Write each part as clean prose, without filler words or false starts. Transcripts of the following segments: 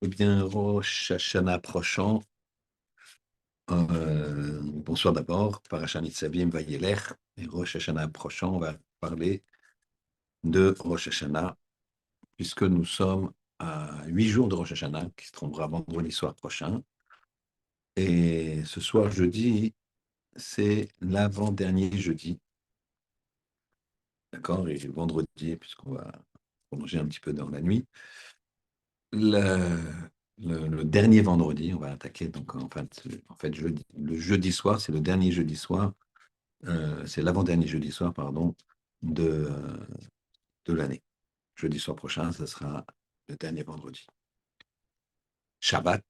Eh bien, Rosh Hashanah approchant, bonsoir d'abord, Parashat Nitzavim Vayelech, et Rosh Hashanah approchant, on va parler de Rosh Hashanah, puisque nous sommes à 8 jours de Rosh Hashanah, qui se tombera vendredi soir prochain. Et ce soir, jeudi, c'est l'avant-dernier jeudi, d'accord? Et vendredi, puisqu'on va prolonger un petit peu dans la nuit. Le dernier vendredi, on va attaquer, donc en fait le jeudi soir, c'est le dernier jeudi soir, c'est l'avant-dernier jeudi soir, pardon, de l'année. Jeudi soir prochain, ce sera le dernier vendredi. Shabbat,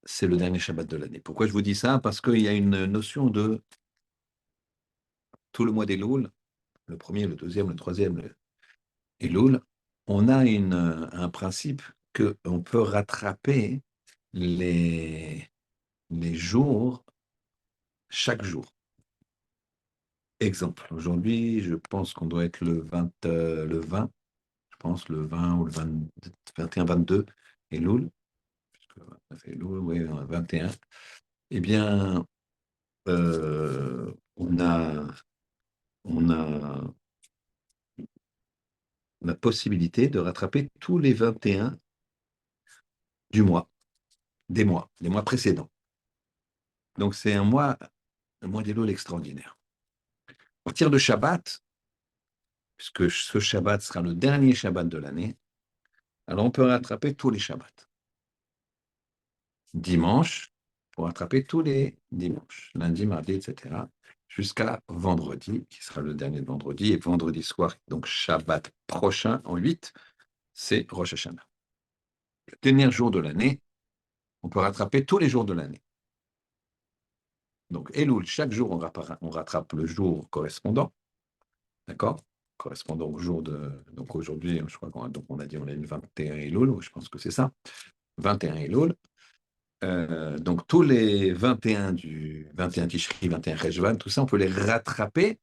c'est le dernier Shabbat de l'année. Pourquoi je vous dis ça? Parce qu'il y a une notion de tout le mois d'Elul, le premier, le deuxième, le troisième, le Elul, on a un principe qu'on peut rattraper les, les jours chaque jour. Exemple, aujourd'hui, je pense qu'on doit être le 20, je pense le 20 ou le 20, 21, 22, Elul, puisque on a fait Elul, oui, 21. Eh bien, on a la possibilité de rattraper tous les 21 du mois, les mois précédents. Donc, c'est un mois d'Elul extraordinaire. À partir de Shabbat, puisque ce Shabbat sera le dernier Shabbat de l'année, alors on peut rattraper tous les Shabbats. Dimanche, pour rattraper tous les dimanches, lundi, mardi, etc., jusqu'à vendredi, qui sera le dernier vendredi, et vendredi soir, donc Shabbat prochain, en 8, c'est Rosh Hashanah. Le dernier jour de l'année, on peut rattraper tous les jours de l'année. Donc, Elul, chaque jour, on rattrape le jour correspondant, d'accord? Correspondant au jour de... Donc, aujourd'hui, je crois qu'on a dit on a une 21 Elul, je pense que c'est ça, 21 Elul. Donc, tous les 21 du 21 Tishri, 21 Rejvan, tout ça, on peut les rattraper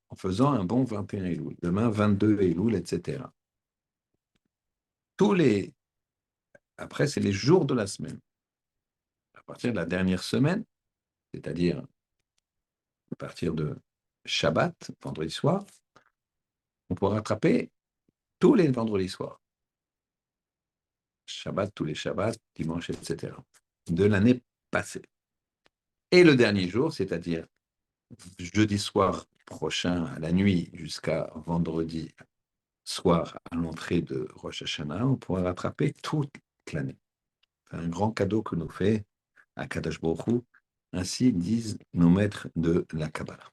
en faisant un bon 21 Elul. Demain, 22 Elul, etc. Après, c'est les jours de la semaine. À partir de la dernière semaine, c'est-à-dire à partir de Shabbat, vendredi soir, on peut rattraper tous les vendredis soirs. Shabbat, tous les Shabbats, dimanche, etc. de l'année passée. Et le dernier jour, c'est-à-dire jeudi soir prochain à la nuit jusqu'à vendredi soir à l'entrée de Rosh Hashanah, on pourra rattraper toute l'année. C'est un grand cadeau que nous fait Akadosh Baruch Hu, ainsi disent nos maîtres de la Kabbalah.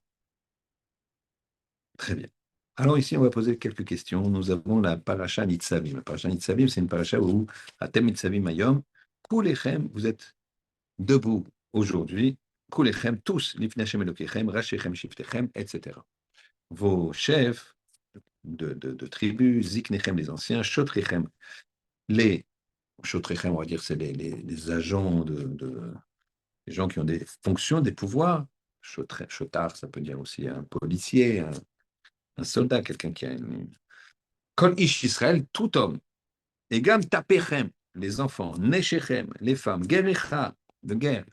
Très bien. Alors ici, on va poser quelques questions. Nous avons la paracha Nitzavim. La paracha Nitzavim, c'est une paracha où, Atem Nitzavim Ayom, Kulechem, vous êtes debout aujourd'hui, Kulechem, tous, Lifnei Hashem Elokechem, Rashechem, Shiftechem, etc. Vos chefs de tribus, Ziknechem, les anciens, Shotrechem, les Shotrechem, on va dire, c'est les agents les gens qui ont des fonctions, des pouvoirs. Chotar, ça peut dire aussi un policier, un soldat, quelqu'un qui a une... Kol Ish Israël, tout homme. Et Gam Tapechem, les enfants, Neshechem, les femmes, Gerecha, de guerre,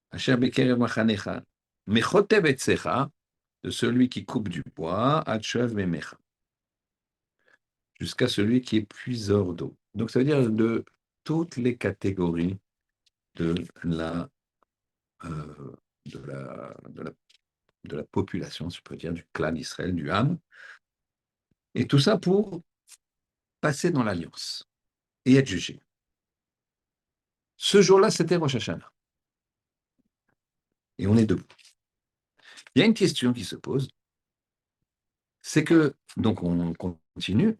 Asher Bekerev Machanecha, Mechotev Etzecha, de celui qui coupe du bois, Atshav Memecha, jusqu'à celui qui est puiseur d'eau. Donc ça veut dire de toutes les catégories de la, euh, de la population, si je peux dire, du clan d'Israël, du Ham. Et tout ça pour passer dans l'alliance et être jugé. Ce jour-là, c'était Rosh Hashanah. Et on est debout. Il y a une question qui se pose, c'est que, donc on continue,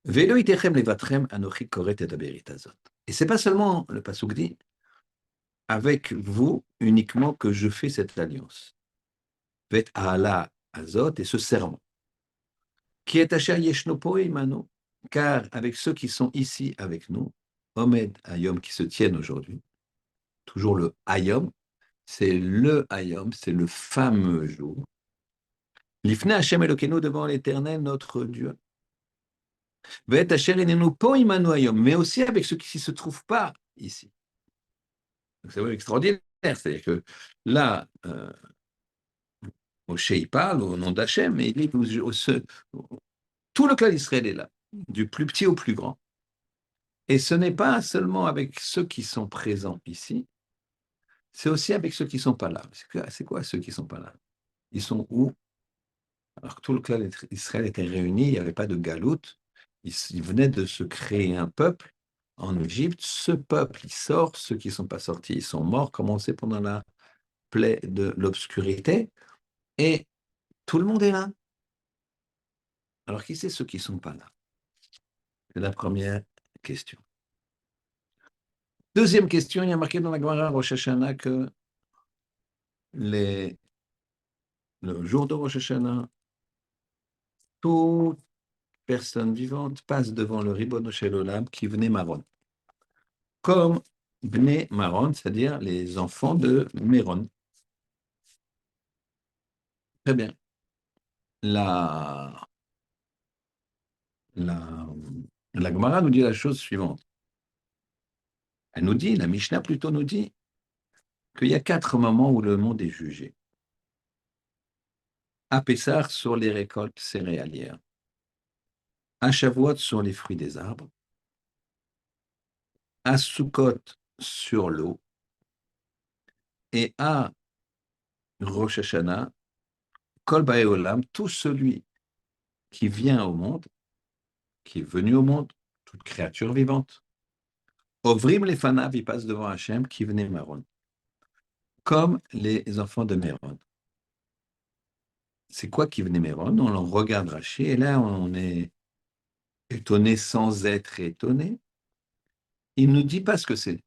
Velo itechem levatrem anochi koret et aberit azot. Et c'est pas seulement, le pasuk dit, avec vous uniquement que je fais cette alliance. Vet ala azot, et ce serment. Qui est asher yeshnopo imano, car avec ceux qui sont ici avec nous, Omed Hayom, qui se tiennent aujourd'hui, toujours le Hayom, c'est le Hayom, c'est le fameux jour. L'Ifna Hashem Elokeinu devant l'Éternel, notre Dieu. mais aussi avec ceux qui ne se trouvent pas ici. C'est vraiment extraordinaire. C'est-à-dire que là, Moshe, il parle au nom d'Hachem, et il dit tout le clan d'Israël est là, du plus petit au plus grand. Et ce n'est pas seulement avec ceux qui sont présents ici, c'est aussi avec ceux qui ne sont pas là. C'est quoi ceux qui ne sont pas là? Ils sont où? Alors que tout le clan d'Israël était réuni, il n'y avait pas de galoute, il venait de se créer un peuple en Égypte. Ce peuple, il sort, ceux qui ne sont pas sortis, ils sont morts, comme on sait pendant la plaie de l'obscurité, et tout le monde est là. Alors qui c'est ceux qui ne sont pas là? C'est la première question. Deuxième question, il y a marqué dans la Gemara Rosh Hashanah que le jour de Rosh Hashanah, toute personne vivante passe devant le Ribono Shel Olam qui venait Maron. Comme Bnei Maron, c'est-à-dire les enfants de Méron. Très bien. La, la, la Gemara nous dit la chose suivante. Elle nous dit, la Mishnah plutôt nous dit, qu'il y a 4 moments où le monde est jugé. À Pessah sur les récoltes céréalières, à Shavuot sur les fruits des arbres, à Sukkot sur l'eau, et à Rosh Hashanah, Kol Baé Olam, tout celui qui vient au monde, qui est venu au monde, toute créature vivante. Ovrim les fanav, ils passent devant Hachem, qui venait Maron, comme les enfants de Méron. C'est quoi qui venait Méron? On le regarde Rachi, et là on est étonné sans être étonné. Il ne nous dit pas ce que c'est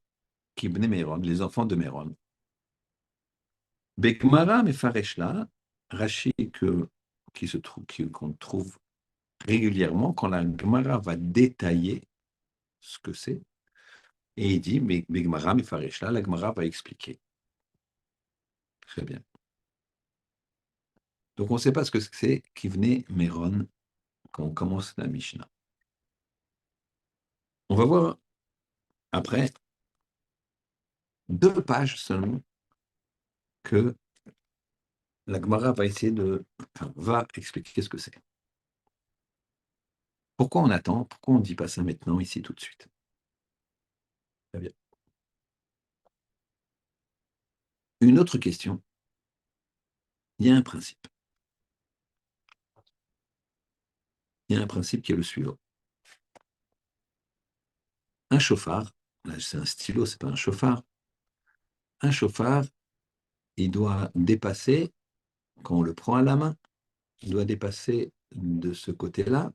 qui venait Méron, les enfants de Méron. Bekmara Mefareshla, Rachi qu'on trouve régulièrement quand la Gemara va détailler ce que c'est. Et il dit, mais Gemara Mefareshla, la Gemara va expliquer. Très bien. Donc on ne sait pas ce que c'est qui venait Méron quand on commence la Mishnah. On va voir après 2 pages seulement que la Gemara va essayer va expliquer ce que c'est. Pourquoi on attend? Pourquoi on ne dit pas ça maintenant, ici, tout de suite? Très bien. Une autre question. Il y a un principe. Il y a un principe qui est le suivant. Un chauffard, là c'est un stylo, c'est pas un chauffard. Un chauffard, il doit dépasser, quand on le prend à la main, il doit dépasser de ce côté-là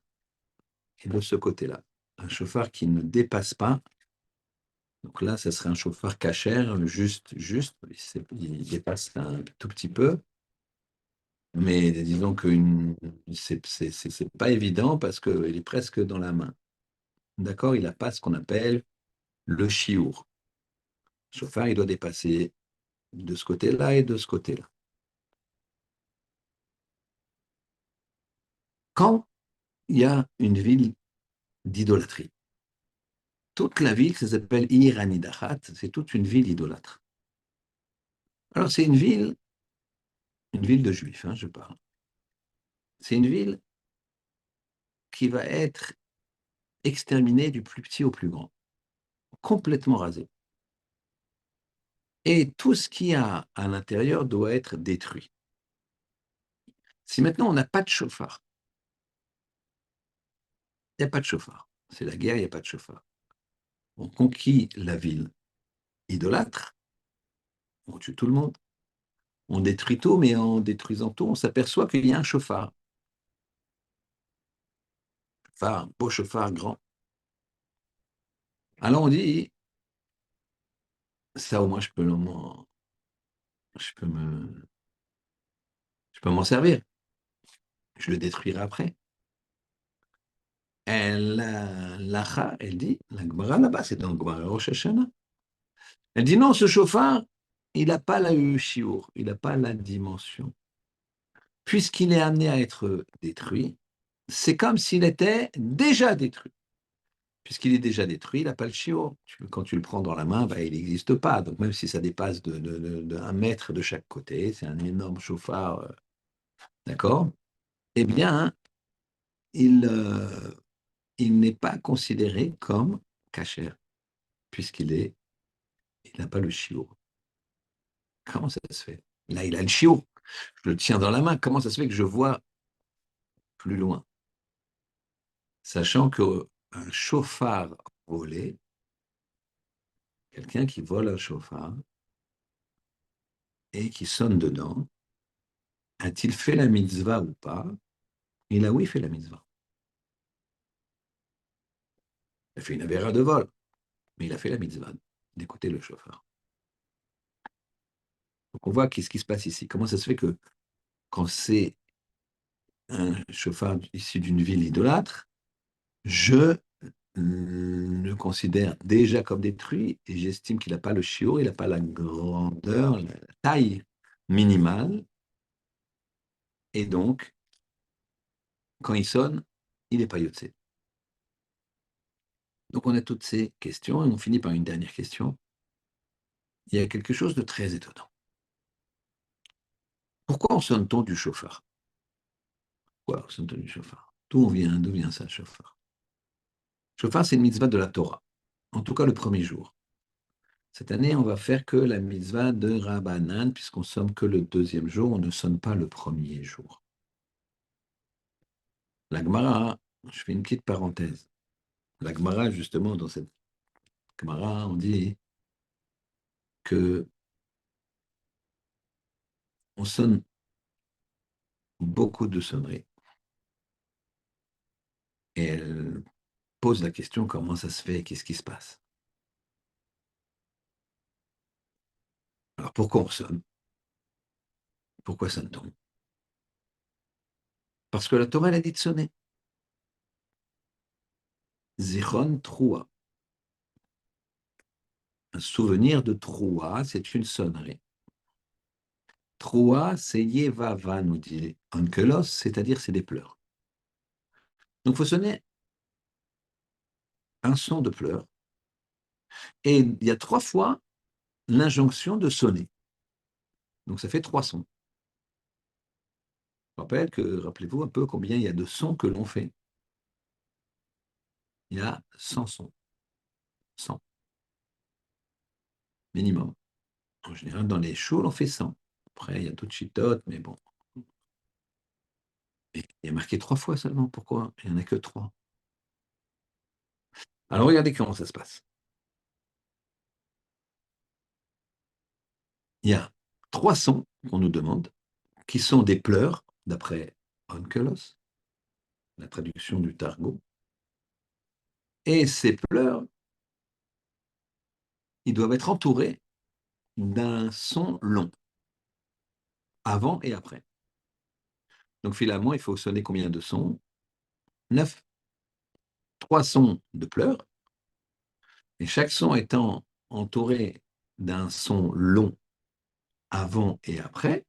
et de ce côté-là. Un chauffard qui ne dépasse pas, donc là, ça serait un chauffard cachère, juste, il dépasse un tout petit peu, mais disons que c'est pas évident parce qu'il est presque dans la main. D'accord? Il n'a pas ce qu'on appelle le chiour. Le chauffard, il doit dépasser de ce côté-là et de ce côté-là. Quand il y a une ville d'idolâtrie, toute la ville, ça s'appelle Iranidachat, c'est toute une ville idolâtre. Alors c'est une ville de juifs, je parle. C'est une ville qui va être exterminée du plus petit au plus grand, complètement rasée. Et tout ce qu'il y a à l'intérieur doit être détruit. Si maintenant on n'a pas de chauffard, il n'y a pas de chauffard. C'est la guerre, il n'y a pas de chauffard. On conquit la ville idolâtre, on tue tout le monde, on détruit tout, mais en détruisant tout, on s'aperçoit qu'il y a un chauffard. Un beau chauffard grand. Alors on dit, ça au moins je peux je peux m'en servir. Je le détruirai après. Elle dit, la Gemara là-bas, c'est dans le Gemara Rosh Hashanah. Elle dit non, ce chauffard, il n'a pas la shiur, il n'a pas la dimension. Puisqu'il est amené à être détruit, c'est comme s'il était déjà détruit. Puisqu'il est déjà détruit, il n'a pas le chiot. Quand tu le prends dans la main, bah, il n'existe pas. Donc même si ça dépasse de 1 mètre de chaque côté, c'est un énorme chauffard, d'accord? Eh bien, il, euh, il n'est pas considéré comme cachère, il n'a pas le chiot. Comment ça se fait? Là, il a le chiot. Je le tiens dans la main. Comment ça se fait que je vois plus loin? Sachant qu'un chauffard volé, quelqu'un qui vole un chauffard et qui sonne dedans, a-t-il fait la mitzvah ou pas? Il a oui fait la mitzvah. Il a fait une avéra de vol, mais il a fait la mitzvah d'écouter le chauffard. Donc on voit qu'est-ce qui se passe ici. Comment ça se fait que quand c'est un chauffard issu d'une ville idolâtre, je le considère déjà comme détruit et j'estime qu'il n'a pas le chiot, il n'a pas la grandeur, la taille minimale. Et donc, quand il sonne, il n'est pas yotze. Donc on a toutes ces questions et on finit par une dernière question. Il y a quelque chose de très étonnant. Pourquoi on sonne-t-on du chauffard? Pourquoi on sonne-t-on du chauffard? D'où vient ça, le chauffard? Le chauffard, c'est une mitzvah de la Torah, en tout cas le premier jour. Cette année, on va faire que la mitzvah de Rabbanan, puisqu'on sonne que le deuxième jour, on ne sonne pas le premier jour. La Gemara, je fais une petite parenthèse. La Gemara, justement, dans cette Gemara, on dit que on sonne beaucoup de sonneries. Et elle pose la question comment ça se fait, qu'est-ce qui se passe? Alors pourquoi on sonne? Pourquoi sonne-t-on? Parce que la Torah, elle a dit de sonner. Zichron Troua. Un souvenir de Troua, c'est une sonnerie. Troua, c'est Yevava, nous dit Onkelos, c'est-à-dire c'est des pleurs. Donc il faut sonner un son de pleurs. Et il y a 3 fois l'injonction de sonner. Donc ça fait 3 sons. Rappelez-vous un peu combien il y a de sons que l'on fait. Il y a 100 sons. 100 minimum. En général, dans les choules, on fait 100. Après, il y a d'autres chitotes, mais bon. Mais il y a marqué 3 fois seulement. Pourquoi? Il n'y en a que 3. Alors regardez comment ça se passe. Il y a 3 sons qu'on nous demande, qui sont des pleurs, d'après Onkelos, la traduction du Targum. Et ces pleurs, ils doivent être entourés d'un son long, avant et après. Donc finalement, il faut sonner combien de sons? 9. 3 sons de pleurs, et chaque son étant entouré d'un son long avant et après.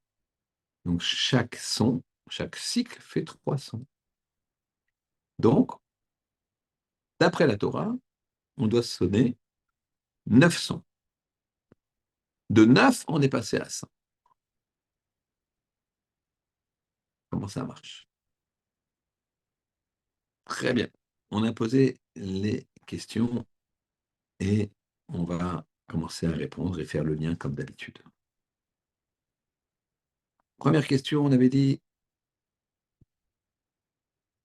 Donc chaque son, chaque cycle fait 3 sons. Donc, d'après la Torah, on doit sonner 9 sons. De 9, on est passé à 100. Comment ça marche? Très bien. On a posé les questions et on va commencer à répondre et faire le lien comme d'habitude. Première question, on avait dit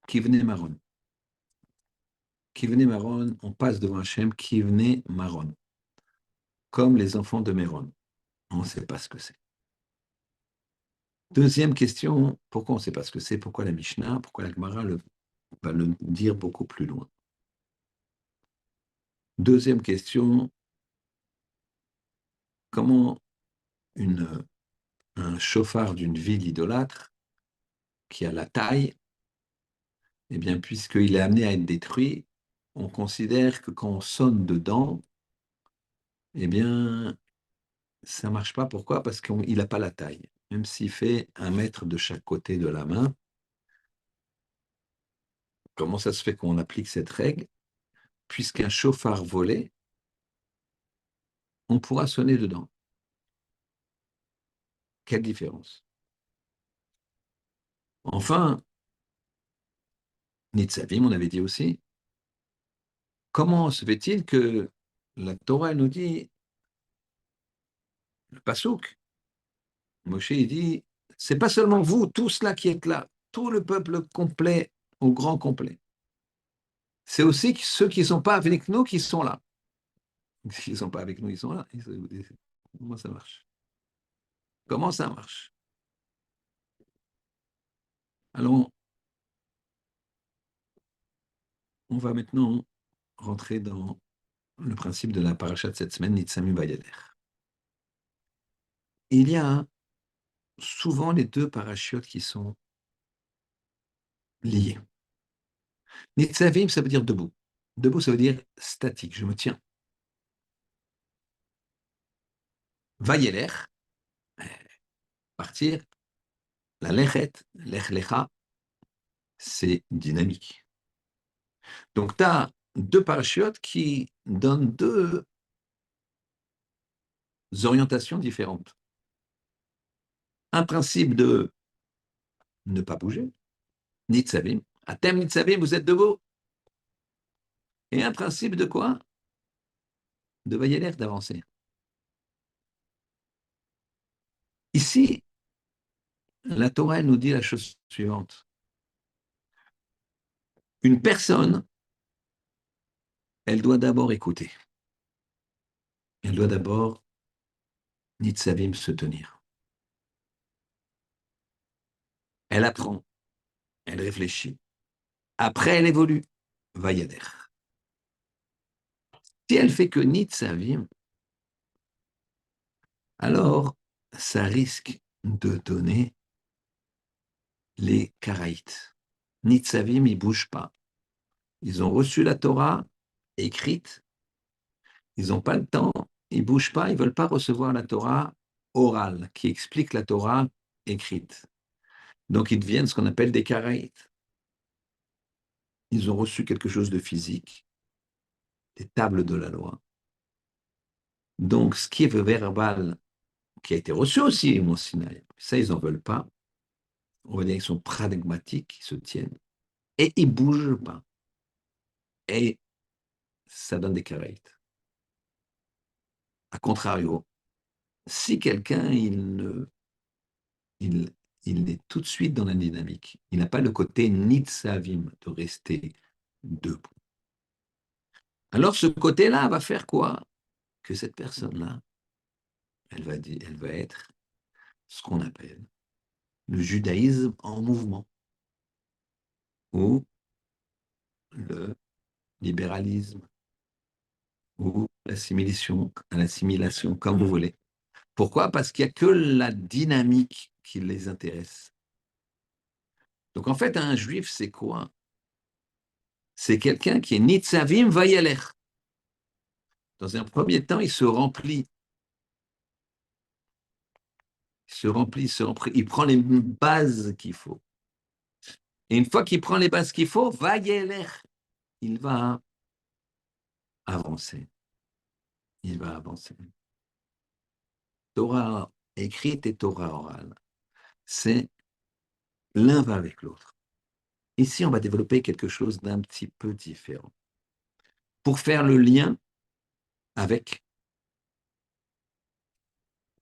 Kivne Maron. Kivne Maron, on passe devant Hachem, Kivne Maron. Comme les enfants de Méron. On ne sait pas ce que c'est. Deuxième question, pourquoi on ne sait pas ce que c'est? Pourquoi la Mishnah? Pourquoi la Gemara va le dire beaucoup plus loin? Deuxième question, comment un chauffard d'une ville idolâtre qui a la taille, eh bien, puisqu'il est amené à être détruit, on considère que quand on sonne dedans, eh bien, ça ne marche pas. Pourquoi? Parce qu'il n'a pas la taille. Même s'il fait 1 mètre de chaque côté de la main, Comment ça se fait qu'on applique cette règle? Puisqu'un chauffard volé, on pourra sonner dedans. Quelle différence? Enfin, Nitzavim, on avait dit aussi, comment se fait-il que la Torah nous dit, le Passouk, Moshe il dit, c'est pas seulement vous, tous là qui êtes là, tout le peuple complet, au grand complet. C'est aussi ceux qui ne sont pas avec nous qui sont là. S'ils ne sont pas avec nous, ils sont là. Comment ça marche? Comment ça marche? Alors, on va maintenant rentrer dans le principe de la paracha de cette semaine, Nitzamim Vayader. Il y a souvent les deux parachutes qui sont liés. Nitzavim, ça veut dire debout. Debout, ça veut dire statique, je me tiens. Vayeler, partir. La lechet, lech lecha, c'est dynamique. Donc, tu as deux parachutes qui donnent deux orientations différentes. Un principe de ne pas bouger, Nitzavim. Atem Nitzavim, vous êtes debout. Et un principe de quoi? De Vayeler, d'avancer. Ici, la Torah nous dit la chose suivante. Une personne, elle doit d'abord écouter. Elle doit d'abord, Nitzavim, se tenir. Elle apprend, elle réfléchit. Après, elle évolue. Vayader. Si elle fait que Nitzavim, alors ça risque de donner les Karaïtes. Nitzavim, ils ne bougent pas. Ils ont reçu la Torah écrite, ils n'ont pas le temps, ils ne bougent pas, ils ne veulent pas recevoir la Torah orale, qui explique la Torah écrite. Donc ils deviennent ce qu'on appelle des Karaïtes. Ils ont reçu quelque chose de physique, des tables de la loi. Donc ce qui est verbal, qui a été reçu aussi, mon Sinaï, ça ils n'en veulent pas. On va dire qu'ils sont pragmatiques, ils se tiennent. Et ils ne bougent pas. Et ça donne des Karaïtes. A contrario, si quelqu'un, il, il est tout de suite dans la dynamique. Il n'a pas le côté nitzavim de rester debout. Alors ce côté-là va faire quoi? Que cette personne-là, elle va être ce qu'on appelle le judaïsme en mouvement ou le libéralisme ou l'assimilation, comme vous voulez. Pourquoi? Parce qu'il n'y a que la dynamique qui les intéresse. Donc en fait, un juif, c'est quoi? C'est quelqu'un qui est nitzavim vayaler. Dans un premier temps, il se remplit. Il prend les bases qu'il faut. Et une fois qu'il prend les bases qu'il faut, vayaler, il va avancer. Il va avancer. Torah écrite et Torah orale. C'est l'un va avec l'autre. Ici, on va développer quelque chose d'un petit peu différent. Pour faire le lien avec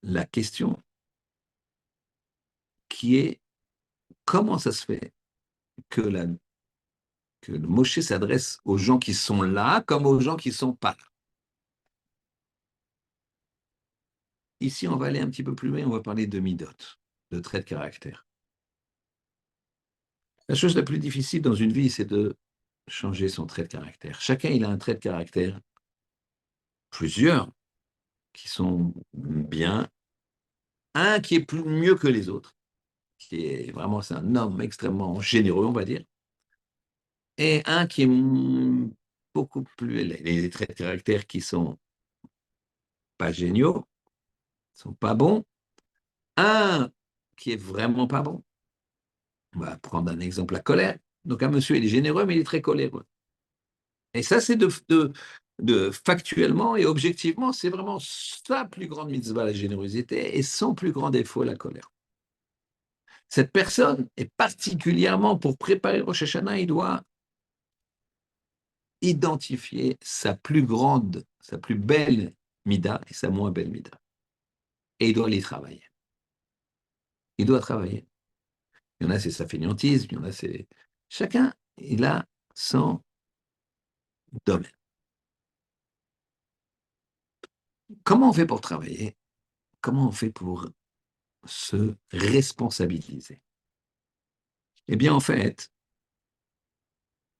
la question qui est comment ça se fait que, que le Moshe s'adresse aux gens qui sont là comme aux gens qui ne sont pas là. Ici, on va aller un petit peu plus loin, on va parler de midot, de traits de caractère. La chose la plus difficile dans une vie, c'est de changer son trait de caractère. Chacun, il a un trait de caractère, plusieurs qui sont bien, un qui est plus mieux que les autres, qui est vraiment, c'est un homme extrêmement généreux, on va dire, et un qui est beaucoup plus, les traits de caractère qui sont pas géniaux, sont pas bons, un qui est vraiment pas bon. On va prendre un exemple, la colère. Donc un monsieur, il est généreux, mais il est très coléreux. Et ça, c'est factuellement et objectivement, c'est vraiment sa plus grande mitzvah, la générosité, et son plus grand défaut, la colère. Cette personne est particulièrement, pour préparer Rosh Hashanah, il doit identifier sa plus grande, sa plus belle mida et sa moins belle mida. Et il doit les travailler. Il doit travailler. Il y en a, c'est sa fainéantise, il y en a, c'est... Chacun, il a son domaine. Comment on fait pour travailler? Comment on fait pour se responsabiliser? Eh bien, en fait,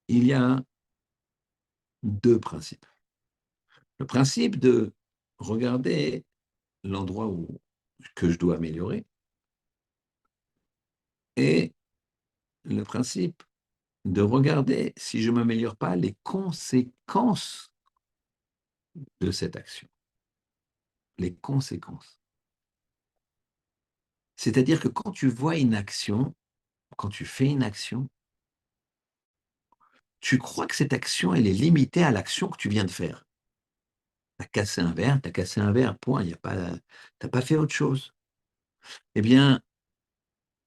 il y a deux principes. Le principe de regarder l'endroit que je dois améliorer et le principe de regarder, si je ne m'améliore pas, les conséquences de cette action. Les conséquences. C'est-à-dire que quand tu vois une action, quand tu fais une action, tu crois que cette action, elle est limitée à l'action que tu viens de faire. Tu as cassé un verre, point, tu n'as pas fait autre chose. Eh bien,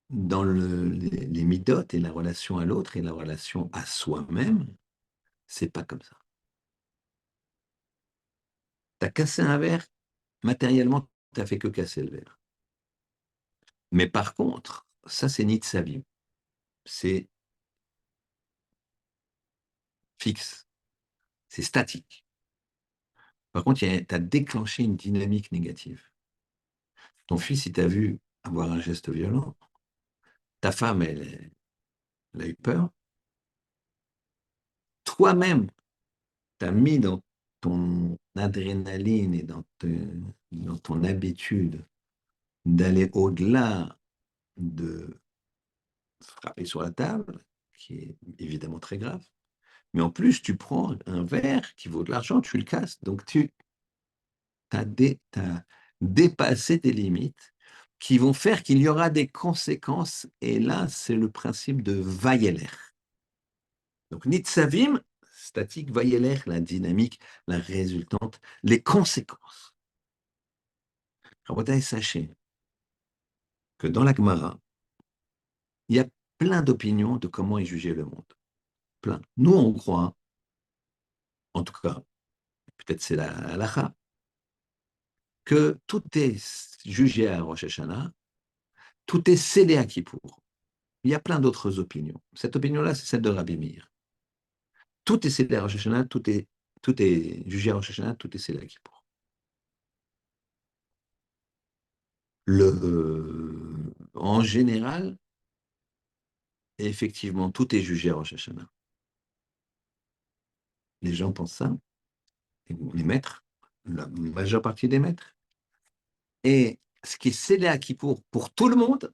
dans les midotes et la relation à l'autre et la relation à soi-même, c'est pas comme ça. Tu as cassé un verre, matériellement, tu n'as fait que casser le verre. Mais par contre, ça, c'est Nitzavim. C'est fixe, c'est statique. Par contre, tu as déclenché une dynamique négative. Ton fils, il t'a vu avoir un geste violent. Ta femme, elle a eu peur. Toi-même, tu as mis dans ton adrénaline et dans ton habitude d'aller au-delà de frapper sur la table, qui est évidemment très grave. Mais en plus, tu prends un verre qui vaut de l'argent, tu le casses. Donc, tu as dépassé tes limites qui vont faire qu'il y aura des conséquences. Et là, c'est le principe de Vayeler. Donc, Nitzavim, statique, Vayeler, la dynamique, la résultante, les conséquences. Rabotai, sachez que dans la Gemara, il y a plein d'opinions de comment est jugé le monde. Plein. Nous, on croit, en tout cas, peut-être c'est la halakha, que tout est jugé à Rosh Hashanah, tout est scellé à Kippour. Il y a plein d'autres opinions. Cette opinion-là, c'est celle de Rabbi Meir. Tout est scellé à Rosh Hashanah, tout est jugé à Rosh Hashanah, tout est scellé à Kippour. En général, effectivement, tout est jugé à Rosh Hashanah. Les gens pensent ça, les maîtres, la majeure partie des maîtres. Et ce qui est scellé à Kippour pour tout le monde,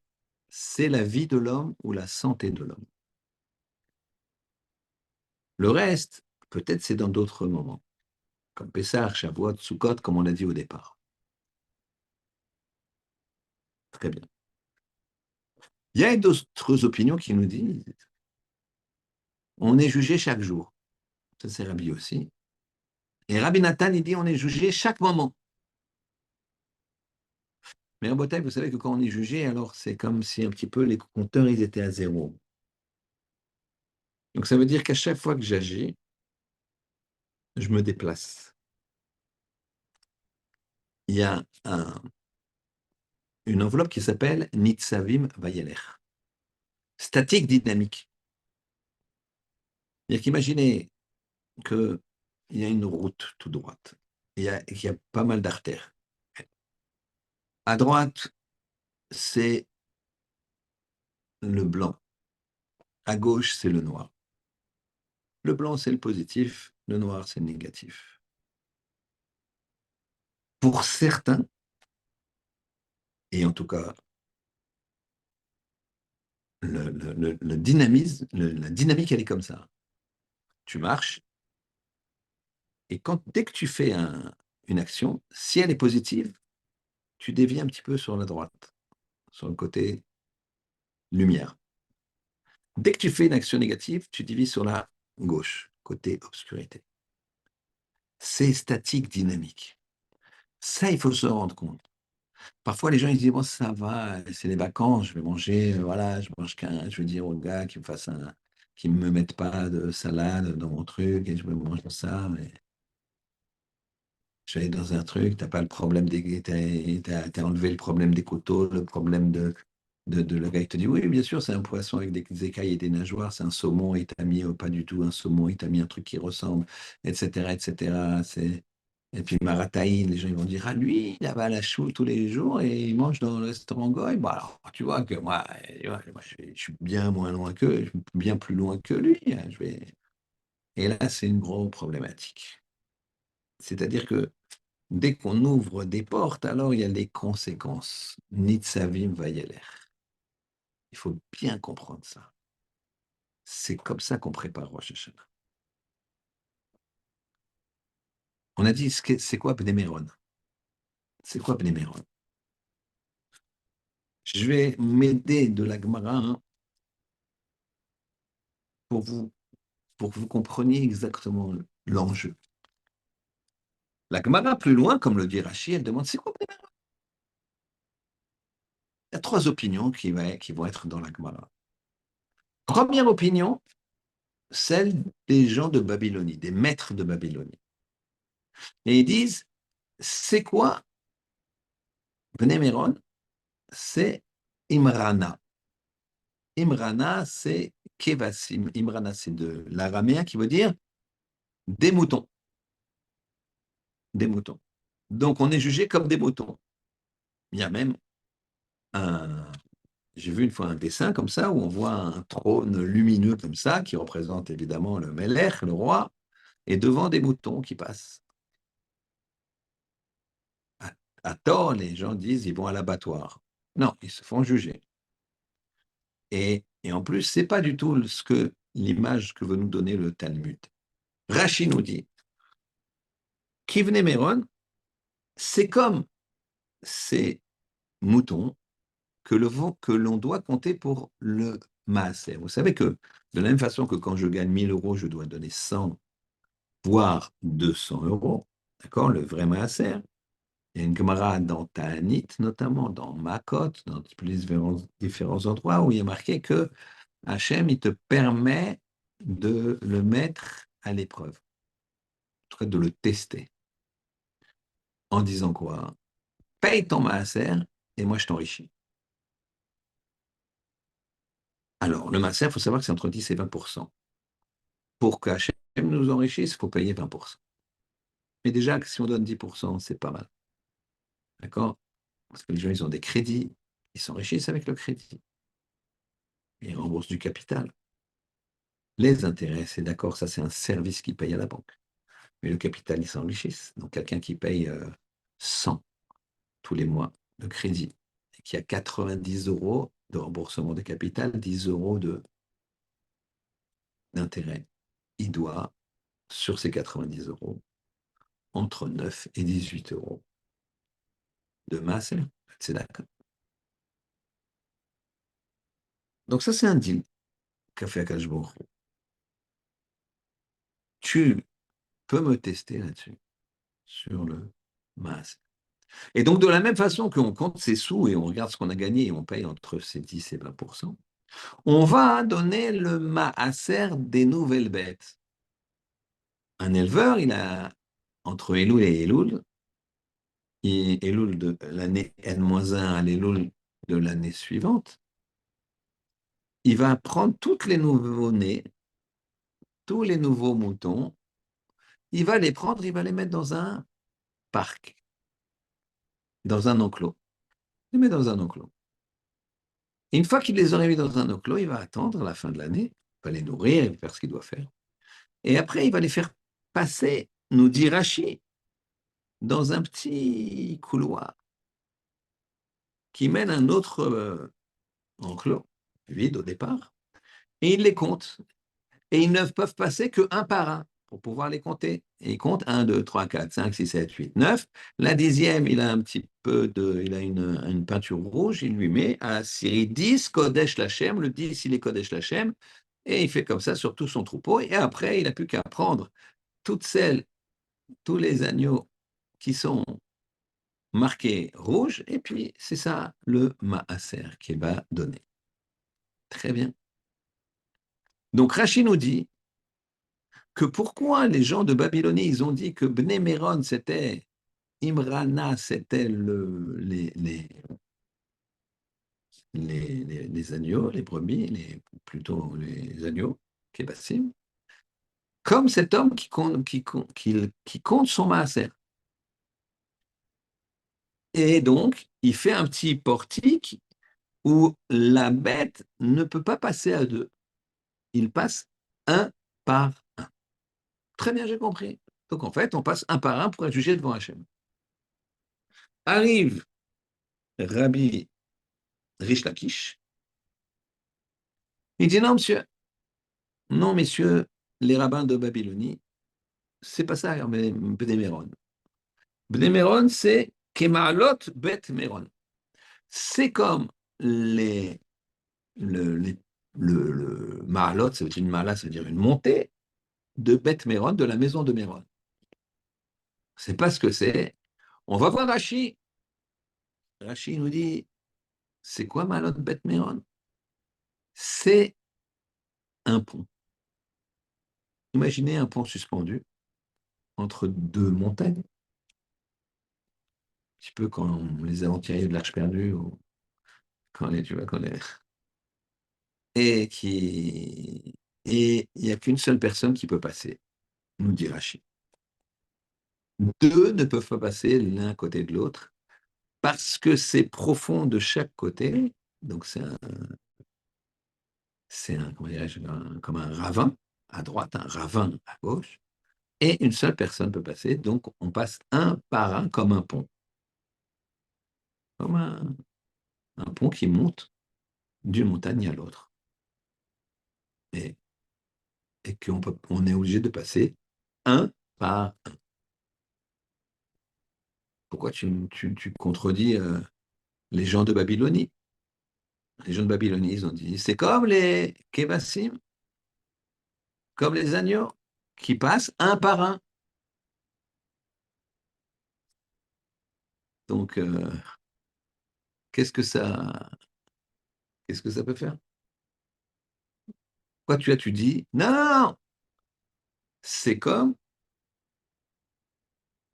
c'est la vie de l'homme ou la santé de l'homme. Le reste, peut-être c'est dans d'autres moments, comme Pessah, Shavuot, Sukkot, comme on a dit au départ. Très bien. Il y a d'autres opinions qui nous disent on est jugé chaque jour. Ça, c'est Rabbi aussi. Et Rabbi Nathan, il dit on est jugé chaque moment. Mais en Bothaï, vous savez que quand on est jugé, alors c'est comme si un petit peu les compteurs, ils étaient à zéro. Donc ça veut dire qu'à chaque fois que j'agis, je me déplace. Il y a une enveloppe qui s'appelle Nitzavim Vayeler. Statique dynamique. C'est-à-dire qu'imaginez qu'il y a une route toute droite. Il y a pas mal d'artères. À droite, c'est le blanc. À gauche, c'est le noir. Le blanc, c'est le positif. Le noir, c'est le négatif. Pour certains, et en tout cas, le dynamisme, la dynamique, elle est comme ça. Tu marches, et dès que tu fais une action, si elle est positive, tu dévies un petit peu sur la droite, sur le côté lumière. Dès que tu fais une action négative, tu divises sur la gauche, côté obscurité. C'est statique, dynamique. Ça, il faut se rendre compte. Parfois, les gens ils disent, bon, ça va, c'est les vacances, je vais manger, voilà, je mange qu'un, je vais dire au gars qu'il me fasse qu'il me mette pas de salade dans mon truc et je me mange ça, mais je vais aller dans un truc, t'as pas le problème t'as enlevé le problème des couteaux, le problème le gars, il te dit, oui, bien sûr, c'est un poisson avec des écailles et des nageoires, c'est un saumon, et t'a mis pas du tout un saumon, il t'a mis un truc qui ressemble, etc., etc. Et puis Marataï, les gens ils vont dire, ah lui, il va à la choule tous les jours et il mange dans le restaurant Goy. Bon, alors, tu vois que moi, je suis bien moins loin que, je suis bien plus loin que lui, hein, Et là, c'est une grosse problématique. C'est-à-dire que dès qu'on ouvre des portes, alors il y a les conséquences. Nitzavim vayeler. Il faut bien comprendre ça. C'est comme ça qu'on prépare Rosh Hashanah. On a dit, c'est quoi Bnei C'est quoi Bnei? Je vais m'aider de la Gemara hein, pour pour que vous compreniez exactement l'enjeu. La Gemara, plus loin, comme le dit Rashi, elle demande, c'est quoi Bnei? Il y a trois opinions qui vont être dans la Gemara. Première opinion, celle des gens de Babylonie, des maîtres de Babylonie. Et ils disent, c'est quoi Bnei Meron? C'est Imrana. Imrana, c'est Kevasim. Imrana, c'est de l'araméen qui veut dire des moutons. Des moutons. Donc, on est jugé comme des moutons. Il y a même un. J'ai vu une fois un dessin comme ça où on voit un trône lumineux comme ça qui représente évidemment le Melech, le roi, et devant des moutons qui passent. À, à tort, les gens disent ils vont à l'abattoir. Non, ils se font juger. Et en plus, c'est pas du tout l'image que veut nous donner le Talmud. Rashi nous dit Kivne Meron, c'est comme ces moutons que l'on doit compter pour le maaser. Vous savez que de la même façon que quand je gagne 1000 euros, je dois donner 100, voire 200 euros, d'accord, le vrai maaser. Il y a une Gemara dans Ta'anit, notamment dans Makot, dans différents endroits où il est marqué que Hachem, il te permet de le mettre à l'épreuve, en tout cas de le tester, en disant quoi? Paye ton maaser et moi je t'enrichis. Alors, le maaser, il faut savoir que c'est entre 10 et 20%. Pour qu'Hachem nous enrichisse, il faut payer 20%. Mais déjà, si on donne 10%, c'est pas mal. D'accord? Parce que les gens, ils ont des crédits, ils s'enrichissent avec le crédit. Ils remboursent du capital. Les intérêts, c'est d'accord, ça c'est un service qui paye à la banque. Mais le capital, ils s'enrichissent. Donc quelqu'un qui paye 100 tous les mois de crédit et qui a 90 euros de remboursement de capital, 10 euros d'intérêt, il doit, sur ces 90 euros, entre 9 et 18 euros de masse. C'est d'accord. Donc ça, c'est un deal qu'a fait Akash Baruch Hu. Tu peux me tester là-dessus, sur le masse. Et donc, de la même façon qu'on compte ses sous et on regarde ce qu'on a gagné et on paye entre ces 10 et 20%, on va donner le maaser des nouvelles bêtes. Un éleveur, il a, entre Elul et Elul, Elul de l'année N-1 à l'Elul de l'année suivante, il va prendre toutes les nouveaux-nés, tous les nouveaux moutons, il va les prendre, il va les mettre dans un parc, dans un enclos. Il les met dans un enclos. Et une fois qu'il les aurait mis dans un enclos, il va attendre la fin de l'année, il va les nourrir, il va faire ce qu'il doit faire. Et après, il va les faire passer, nous dit Rachi, dans un petit couloir qui mène à un autre enclos, vide au départ, et il les compte. Et ils ne peuvent passer qu'un par un. pour pouvoir les compter. Et il compte 1, 2, 3, 4, 5, 6, 7, 8, 9. La 10e, il a un petit peu de, il a une peinture rouge, il lui met à Syrie 10, Kodesh Lachem, le 10, il est Kodesh Lachem, et il fait comme ça sur tout son troupeau. Et après, il n'a plus qu'à prendre toutes celles, tous les agneaux qui sont marqués rouge, et puis c'est ça le Maaser qui va donner. Très bien. Donc Rachid nous dit que pourquoi les gens de Babylonie, ils ont dit que Bnei Méron, c'était Imrana, c'était les agneaux, les brebis, plutôt les agneaux, Kébassim, comme cet homme qui compte son maaser. Et donc, il fait un petit portique où la bête ne peut pas passer à deux. Il passe un par un. Très bien, j'ai compris. Donc, en fait, on passe un par un pour être jugé devant Hachem. Arrive Rabbi Rish Lakish. Il dit non, monsieur, non, messieurs, les rabbins de Babylonie, c'est pas ça, Bnei Méron. Bnei Méron, c'est Kemalot Bet Méron. C'est comme le, les- le Maalot, ça veut dire une Maala, ça veut dire une montée de Bet Méron, de la maison de Méron. C'est pas ce que c'est. On va voir Rashi. Rashi nous dit, c'est quoi Maalot Bet Méron? C'est un pont. Imaginez un pont suspendu entre deux montagnes, un petit peu comme les aventuriers de l'Arche perdue, ou quand les, tu vois, quand les, et il n'y a qu'une seule personne qui peut passer, nous dit Rachid. Deux ne peuvent pas passer l'un à côté de l'autre parce que c'est profond de chaque côté. Donc comment dirais-je, comme un ravin à droite, un ravin à gauche, et une seule personne peut passer. Donc on passe un par un comme un pont, comme un pont qui monte d'une montagne à l'autre, et, et on est obligé de passer un par un. Pourquoi tu contredis les gens de Babylonie? Les gens de Babylonie, ils ont dit, c'est comme les Kébassim, comme les agneaux, qui passent un par un. Donc, qu'est-ce que ça, qu'est-ce que ça peut faire? Quoi tu dis, non, non, non, c'est comme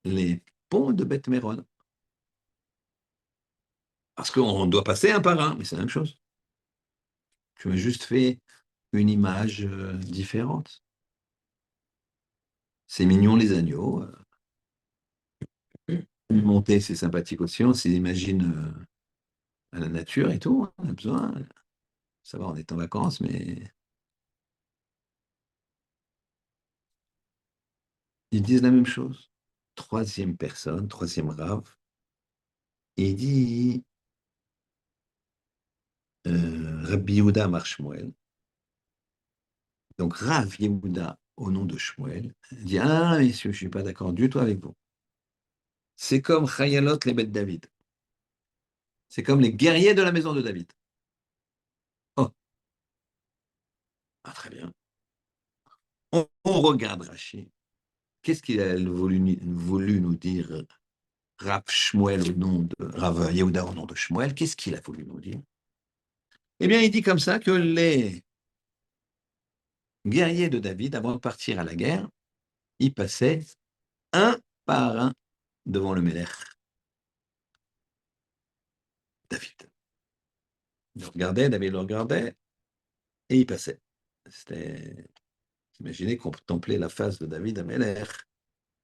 les ponts de Beth Méron. Parce qu'on doit passer un par un, mais c'est la même chose. Tu m'as juste fait une image différente. C'est mignon les agneaux. Monter, c'est sympathique aussi. On s'imagine à la nature et tout. On a besoin. Ça va, on est en vacances, mais ils disent la même chose. Troisième personne, troisième rave. Il dit Rabbi Yehuda Amar Shmuel. Donc Rav Yehuda, au nom de Shmuel, dit ah, messieurs, je ne suis pas d'accord du tout avec vous. C'est comme Chayalot les bêtes David. C'est comme les guerriers de la maison de David. Oh, ah, très bien. On regarde Rachid. Qu'est-ce qu'il a voulu nous dire Rav Shmuel au nom de Rav Yehuda au nom de Shmuel? Qu'est-ce qu'il a voulu nous dire? Eh bien, il dit comme ça que les guerriers de David, avant de partir à la guerre, ils passaient un par un devant le Mélech David. Il le regardait, David le regardait, et il passait. C'était, imaginez contempler la face de David à Mélech.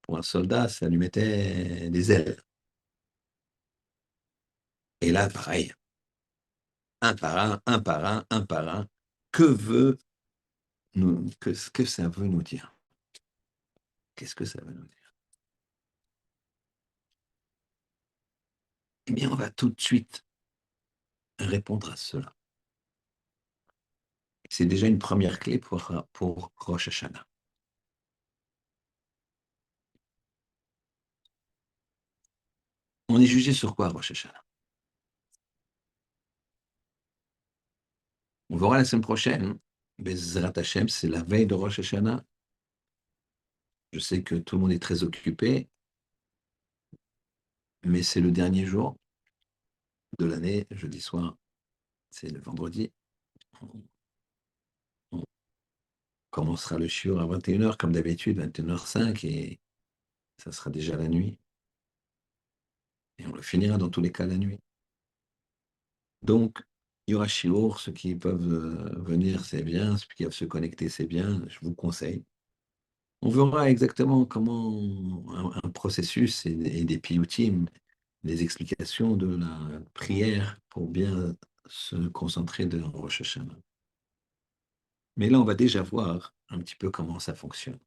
Pour un soldat, ça lui mettait des ailes. Et là, pareil, un par un, un par un, un par un. Qu'est-ce que ça veut nous dire? Qu'est-ce que ça veut nous dire? Eh bien, on va tout de suite répondre à cela. C'est déjà une première clé pour Rosh Hashanah. On est jugé sur quoi, Rosh Hashanah? On verra la semaine prochaine. Bezrat Hashem, c'est la veille de Rosh Hashanah. Je sais que tout le monde est très occupé, mais c'est le dernier jour de l'année, jeudi soir, c'est le vendredi. On commencera le shiur à 21h, comme d'habitude, 21h05, et ça sera déjà la nuit. Et on le finira dans tous les cas la nuit. Donc, il y aura shiur, ceux qui peuvent venir, c'est bien, ceux qui peuvent se connecter, c'est bien, je vous conseille. On verra exactement comment un processus et des piyutim, des explications de la prière pour bien se concentrer de Rosh Hashanah. Mais là, on va déjà voir un petit peu comment ça fonctionne.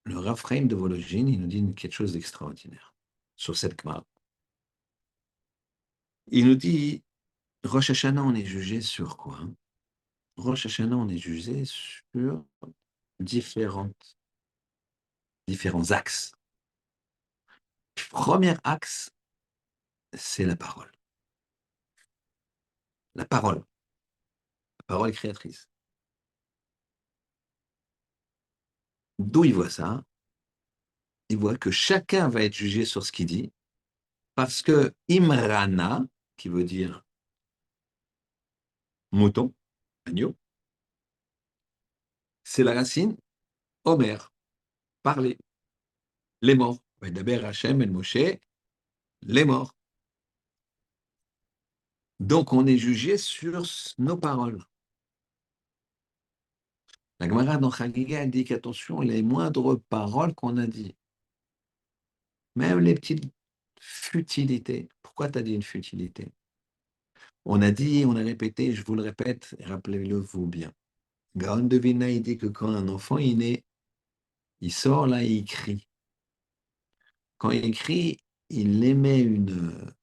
Le Raphaël de Vologine, il nous dit quelque chose d'extraordinaire sur cette Gemara. Il nous dit, Rosh Hashanah, on est jugé sur quoi? Rosh Hashanah, on est jugé sur différents axes. Le premier axe, c'est la parole. La parole créatrice. D'où il voit ça? Il voit que chacun va être jugé sur ce qu'il dit, parce que Imrana, qui veut dire mouton, agneau, c'est la racine Omer, parler, les morts. D'abord Hachem et Moshe, les morts. Donc on est jugé sur nos paroles. La Gemara dans Chagiga dit qu'attention, les moindres paroles qu'on a dit, même les petites futilités. Pourquoi tu as dit une futilité? On a dit, on a répété, je vous le répète, rappelez-le-vous bien. Gaon de Vilna, il dit que quand un enfant est né, il sort là et il crie. Quand il crie, il émet une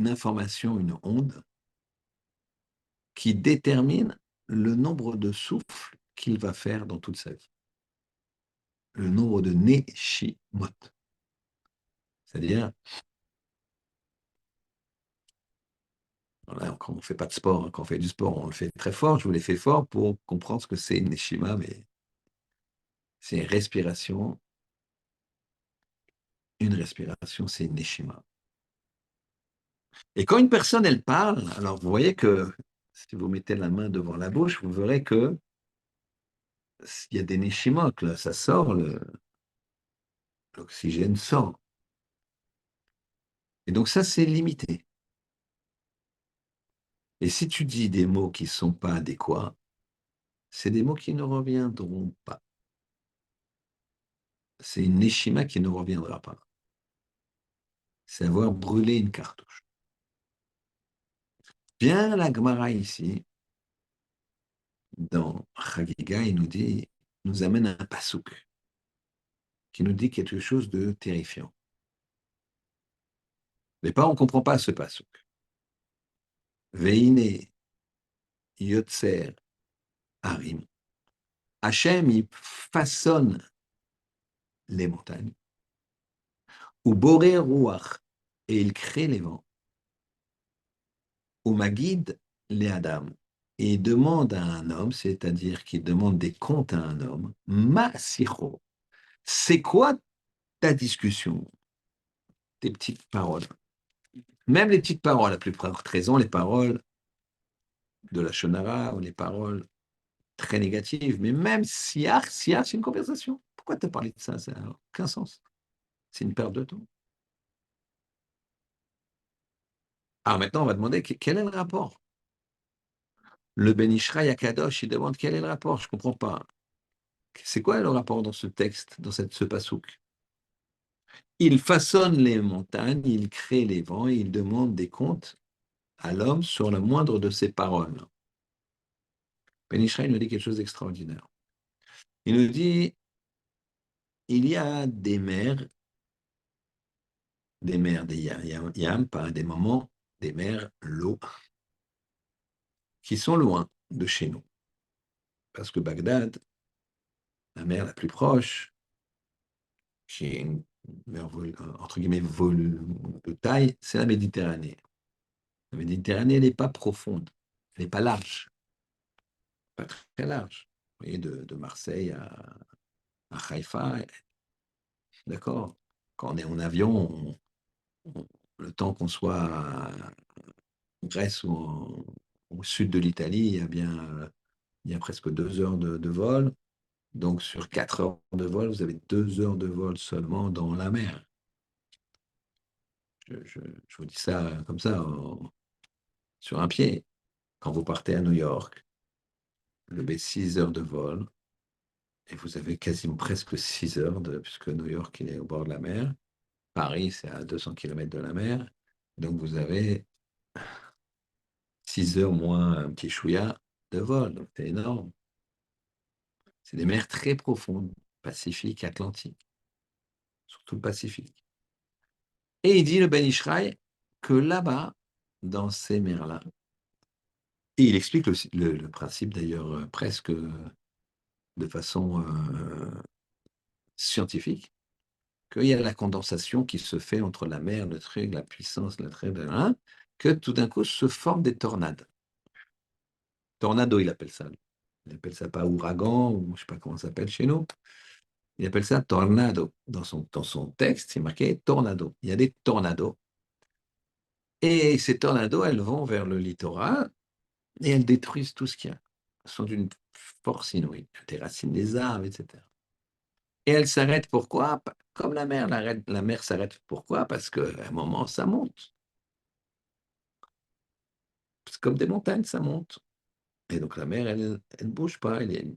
information, une onde, qui détermine le nombre de souffles qu'il va faire dans toute sa vie. Le nombre de neshimot. C'est-à-dire, voilà, quand on ne fait pas de sport, quand on fait du sport, on le fait très fort. Je vous l'ai fait fort pour comprendre ce que c'est une neshima, mais c'est une respiration. Une respiration, c'est une neshima. Et quand une personne, elle parle, alors vous voyez que si vous mettez la main devant la bouche, vous verrez que il y a des neshimot, là, ça sort, l'oxygène sort. Et donc ça, c'est limité. Et si tu dis des mots qui ne sont pas adéquats, c'est des mots qui ne reviendront pas. C'est une neshima qui ne reviendra pas. C'est avoir brûlé une cartouche. Bien la Gemara ici, dans Chagiga, il nous dit, nous amène un pasouk qui nous dit quelque chose de terrifiant. Mais pas, on ne comprend pas ce pasouk. Veine Yotzer Harim. Hachem, il façonne les montagnes. Ou Boré Ruach, et il crée les vents. Ou Magid les Adam. Et il demande à un homme, c'est-à-dire qu'il demande des comptes à un homme, Ma Sicho, c'est quoi ta discussion, tes petites paroles? Même les petites paroles, à plus forte raison, les paroles de la Shonara ou les paroles très négatives, mais même siach, c'est une conversation. Pourquoi tu as parlé de ça? Ça n'a aucun sens. C'est une perte de temps. Alors maintenant, on va demander quel est le rapport. Le Ben Ishraï Akadosh, il demande quel est le rapport. Je ne comprends pas. C'est quoi le rapport dans ce texte, dans ce pasouk? Il façonne les montagnes, il crée les vents et il demande des comptes à l'homme sur la moindre de ses paroles. Ben Ishraï nous dit quelque chose d'extraordinaire. Il nous dit, il y a des yam, pas des moments, des mers, l'eau, qui sont loin de chez nous. Parce que Bagdad, la mer la plus proche, qui est une mer entre guillemets de taille, c'est la Méditerranée. La Méditerranée, elle n'est pas profonde, elle n'est pas large, pas très large. Vous voyez, de Marseille à Haïfa, d'accord. Quand on est en avion, on- le temps qu'on soit en Grèce ou au sud de l'Italie, il y a presque 2 heures de vol. Donc, sur 4 heures de vol, vous avez 2 heures de vol seulement dans la mer. Je vous dis ça comme ça, sur un pied. Quand vous partez à New York, vous avez 6 heures de vol et vous avez quasiment presque 6 heures, puisque New York, il est au bord de la mer. Paris, c'est à 200 kilomètres de la mer. Donc, vous avez 6 heures moins un petit chouïa de vol. Donc, c'est énorme. C'est des mers très profondes, Pacifique, Atlantique, surtout le Pacifique. Et il dit, le Ben Ishraï, que là-bas, dans ces mers-là, et il explique le principe d'ailleurs presque de façon scientifique, qu'il y a la condensation qui se fait entre la mer, le truc, la puissance, le truc, que tout d'un coup se forment des tornades. Tornado, il appelle ça. Il appelle ça pas ouragan, ou je ne sais pas comment ça s'appelle chez nous. Il appelle ça tornado. Dans son texte, c'est marqué tornado. Il y a des tornados. Et ces tornados, elles vont vers le littoral et elles détruisent tout ce qu'il y a. Elles sont d'une force inouïe. Elles déracinent des arbres, etc. Et elles s'arrêtent pourquoi? Comme la mer s'arrête pourquoi? Parce qu'à un moment, ça monte. C'est comme des montagnes, ça monte. Et donc la mer, elle ne bouge pas. Les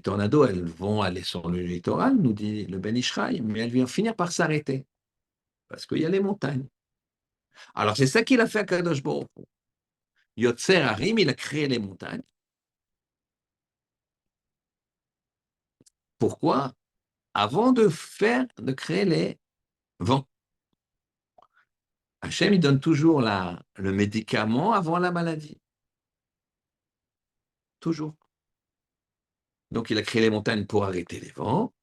tornados, elles vont aller sur le littoral, nous dit le Ben Ishraï, mais elles vont finir par s'arrêter. Parce qu'il y a les montagnes. Alors c'est ça qu'il a fait à Kadosh Baruch Hu. Yotzer Harim, il a créé les montagnes. Pourquoi? Avant de créer les vents. Hachem, il donne toujours le médicament avant la maladie. Toujours. Donc, il a créé les montagnes pour arrêter les vents.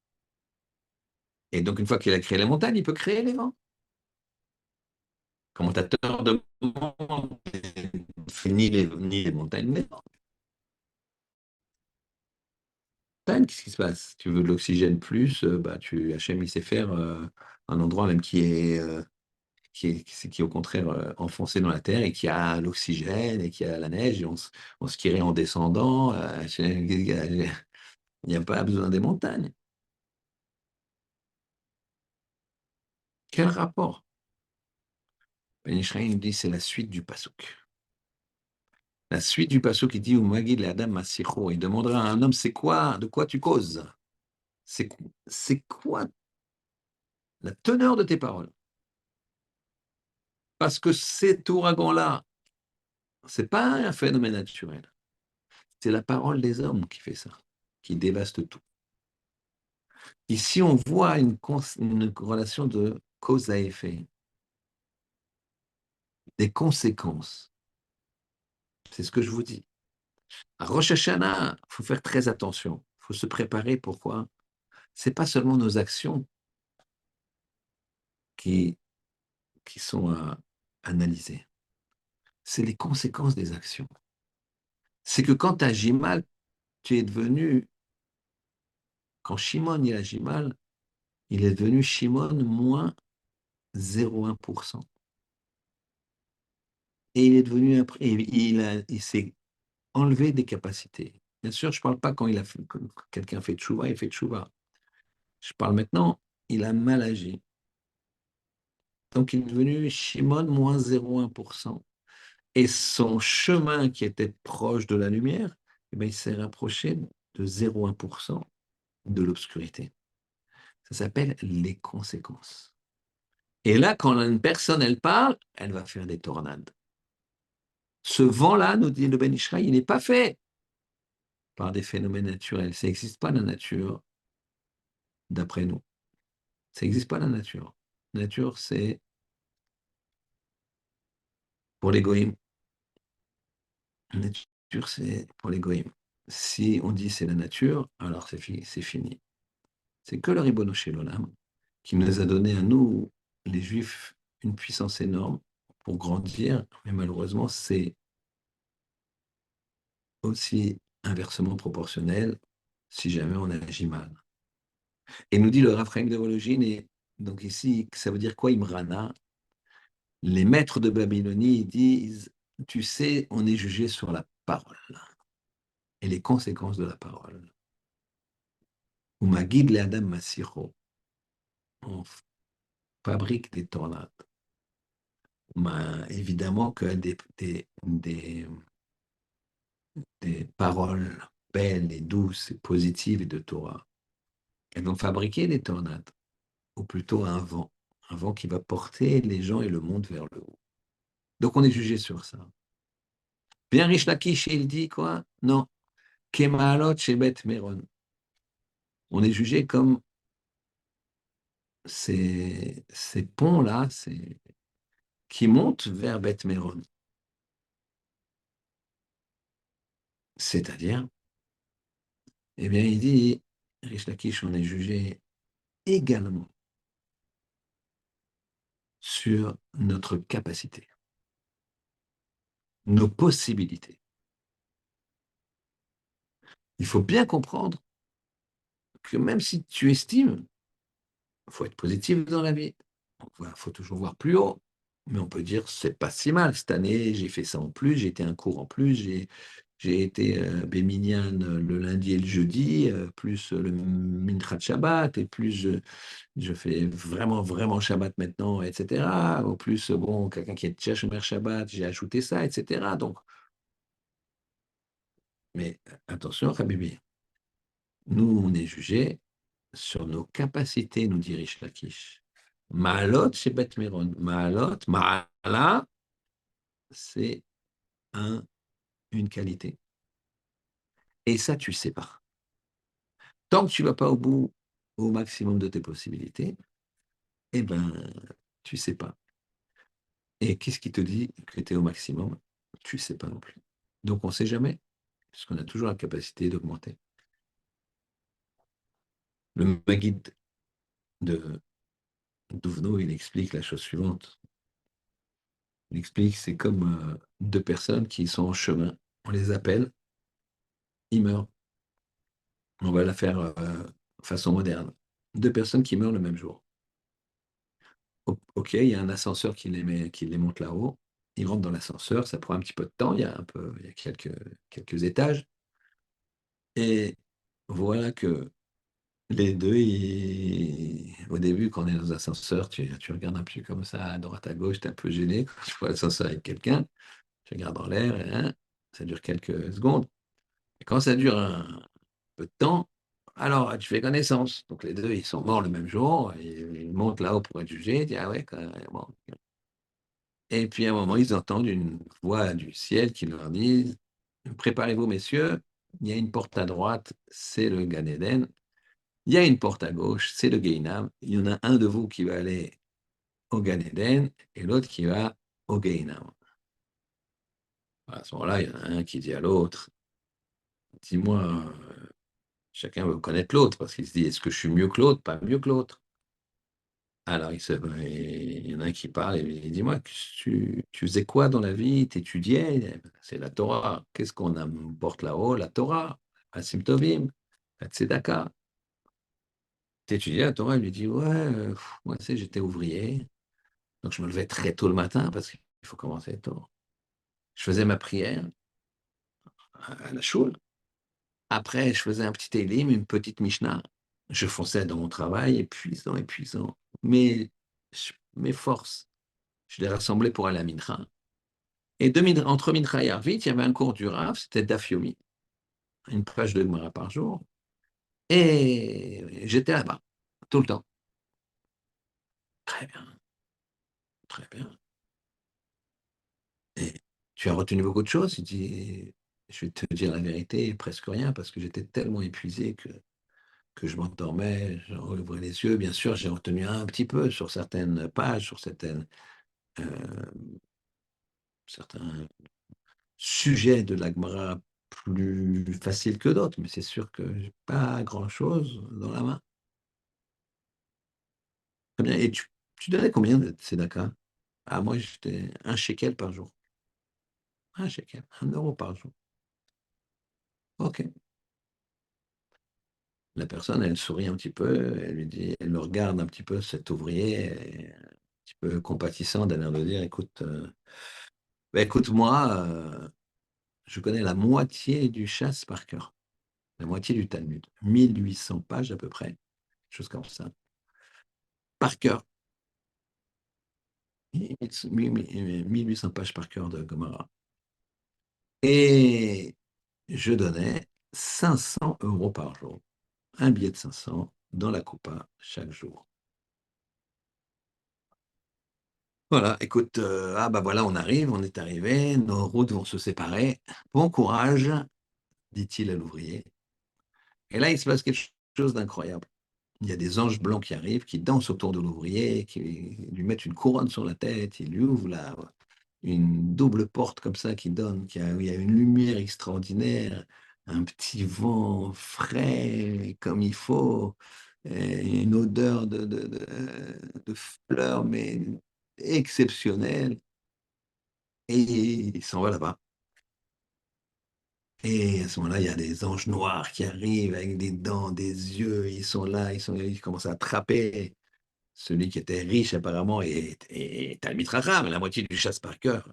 Et donc, une fois qu'il a créé les montagnes, il peut créer les vents. Commentateur de monde, ni les montagnes, ni les montagnes. Qu'est-ce qui se passe? Tu veux de l'oxygène plus, Hachem, il sait faire un endroit même qui est au contraire enfoncé dans la terre et qui a l'oxygène et qui a la neige. Et on skierait en descendant. Il n'y a pas besoin des montagnes. Quel rapport? Ben Israël nous dit c'est la suite du pasuk. La suite du pasuk, il dit Umagid le Adam Masicho. Il demandera à un homme c'est quoi, de quoi tu causes? C'est quoi la teneur de tes paroles? Parce que cet ouragan-là, c'est pas un phénomène naturel. C'est la parole des hommes qui fait ça, qui dévaste tout. Ici, on voit une relation de cause à effet, des conséquences. C'est ce que je vous dis. À Rosh Hashanah, il faut faire très attention. Il faut se préparer. Pourquoi? Ce n'est pas seulement nos actions qui, qui sont à analyser. C'est les conséquences des actions. C'est que quand tu agis mal, tu es devenu, quand Shimon il agit mal, il est devenu Shimon moins 0,1%. Et il est devenu, il s'est enlevé des capacités. Bien sûr, je ne parle pas quand quelqu'un fait tchouva, il fait tchouva. Je parle maintenant, il a mal agi. Donc, il est devenu Shimon moins 0,1%. Et son chemin qui était proche de la lumière, eh bien, il s'est rapproché de 0,1% de l'obscurité. Ça s'appelle les conséquences. Et là, quand une personne, elle parle, elle va faire des tornades. Ce vent-là, nous dit le Ben Ishraï, il n'est pas fait par des phénomènes naturels. Ça n'existe pas dans la nature, d'après nous. Ça n'existe pas dans la nature. La nature, c'est pour les goïms. La nature, c'est pour les goïms. Si on dit c'est la nature, alors c'est fini. C'est que le Ribono Shel Olam qui nous a donné à nous, les Juifs, une puissance énorme pour grandir, mais malheureusement, c'est aussi inversement proportionnel si jamais on agit mal. Et nous dit le Rav Chaim de Volojine, et donc ici, ça veut dire quoi Imrana? Les maîtres de Babylonie disent, tu sais, on est jugé sur la parole et les conséquences de la parole. Ou Magid le Adam Masiro, on fabrique des tornades. Évidemment que des paroles belles et douces et positives et de Torah, elles vont fabriquer des tornades, ou plutôt un vent qui va porter les gens et le monde vers le haut. Donc on est jugé sur ça. Bien Rish Lakish, il dit quoi? Non. Kemalot Shebet Meron. On est jugé comme ces ponts-là qui montent vers Beth Meron. C'est-à-dire, eh bien, il dit, Rish Lakish, on est jugé également sur notre capacité, nos possibilités. Il faut bien comprendre que même si tu estimes, il faut être positif dans la vie, il faut toujours voir plus haut, mais on peut dire, c'est pas si mal, cette année, j'ai fait ça en plus, j'ai été un cours en plus, j'ai été béminian le lundi et le jeudi, plus le Minchat Shabbat, et plus je fais vraiment, vraiment Shabbat maintenant, etc. Au plus, bon, quelqu'un qui est Tchachomer Shabbat, j'ai ajouté ça, etc. Donc, mais attention, Habibi, nous, on est jugé sur nos capacités, nous dirige Lakish. Maalot, c'est Beth Meron. Maalot, Maala, c'est une qualité. Et ça, tu sais pas. Tant que tu vas pas au bout, au maximum de tes possibilités, eh ben, tu sais pas. Et qu'est-ce qui te dit que tu es au maximum? Tu sais pas non plus. Donc, on sait jamais, parce qu'on a toujours la capacité d'augmenter. Le Maguide de Duvno, il explique la chose suivante. Il explique, c'est comme deux personnes qui sont en chemin. On les appelle, ils meurent. On va la faire façon moderne. Deux personnes qui meurent le même jour. Ok, il y a un ascenseur qui les monte là-haut. Ils rentrent dans l'ascenseur, ça prend un petit peu de temps, il y a quelques étages. Et voilà que les deux, au début, quand on est dans un ascenseur, tu regardes un peu comme ça, à droite, à gauche, tu es un peu gêné quand tu vois l'ascenseur avec quelqu'un. Tu regardes en l'air, et, hein, ça dure quelques secondes. Et quand ça dure un peu de temps, alors tu fais connaissance. Donc les deux, ils sont morts le même jour, ils montent là-haut pour être jugés, ils disent, ah ouais, quand même, bon. Et puis à un moment, ils entendent une voix du ciel qui leur dit, préparez-vous, messieurs, il y a une porte à droite, c'est le Gan Eden. Il y a une porte à gauche, c'est le Gehinam. Il y en a un de vous qui va aller au Gan Eden et l'autre qui va au Gehinam. À ce moment-là, il y en a un qui dit à l'autre, dis-moi, chacun veut connaître l'autre parce qu'il se dit, est-ce que je suis mieux que l'autre, pas mieux que l'autre? Alors, il y en a un qui parle et lui dit, dis-moi, tu faisais quoi dans la vie? T'étudiais? C'est la Torah. Qu'est-ce qu'on apporte là-haut? La Torah, Asim Tovim, la Tzedaka. T'étudiais la Torah? Il lui dit, ouais, moi, tu sais, j'étais ouvrier. Donc, je me levais très tôt le matin parce qu'il faut commencer tôt. Je faisais ma prière à la choule. Après, je faisais un petit Élim, une petite Mishnah. Je fonçais dans mon travail, épuisant, épuisant. Mais mes forces, je les rassemblais pour aller à Mincha. Et entre Mincha et Arvit, il y avait un cours du Rav, c'était Daf Yomi, une page de Gemara par jour. Et j'étais là-bas, tout le temps. Très bien, très bien. Et tu as retenu beaucoup de choses. Il dit, je vais te dire la vérité, presque rien, parce que j'étais tellement épuisé que je m'endormais, j'ouvrais les yeux. Bien sûr, j'ai retenu un petit peu sur certaines pages, sur euh, certains sujets de l'Agmara plus faciles que d'autres, mais c'est sûr que j'ai pas grand-chose dans la main. Très bien. Et tu donnais combien de tzedaka? Ah, moi, j'étais un shekel par jour. Un shekel, 1 euro par jour. OK. La personne, elle sourit un petit peu, elle lui dit, elle le regarde un petit peu, cet ouvrier, et un petit peu compatissant, d'aller de dire, écoute, bah, écoute, moi, je connais la moitié du chasse par cœur, la moitié du Talmud, 1800 pages à peu près, quelque chose comme ça, par cœur. 1800 pages par cœur de Gomorrah. Et je donnais 500 € par jour, un billet de 500 dans la coupa chaque jour. Voilà, écoute, ah bah voilà, on arrive, on est arrivé, nos routes vont se séparer. Bon courage, dit-il à l'ouvrier. Et là, il se passe quelque chose d'incroyable. Il y a des anges blancs qui arrivent, qui dansent autour de l'ouvrier, qui lui mettent une couronne sur la tête, ils lui ouvrent une double porte comme ça qui donne, où il y a une lumière extraordinaire, un petit vent frais comme il faut, et une odeur de fleurs, mais exceptionnelle. Et il s'en va là-bas. Et à ce moment-là, il y a des anges noirs qui arrivent avec des dents, des yeux. Ils sont là, ils commencent à attraper celui qui était riche apparemment et Talmid Racham, la moitié du chasse par cœur.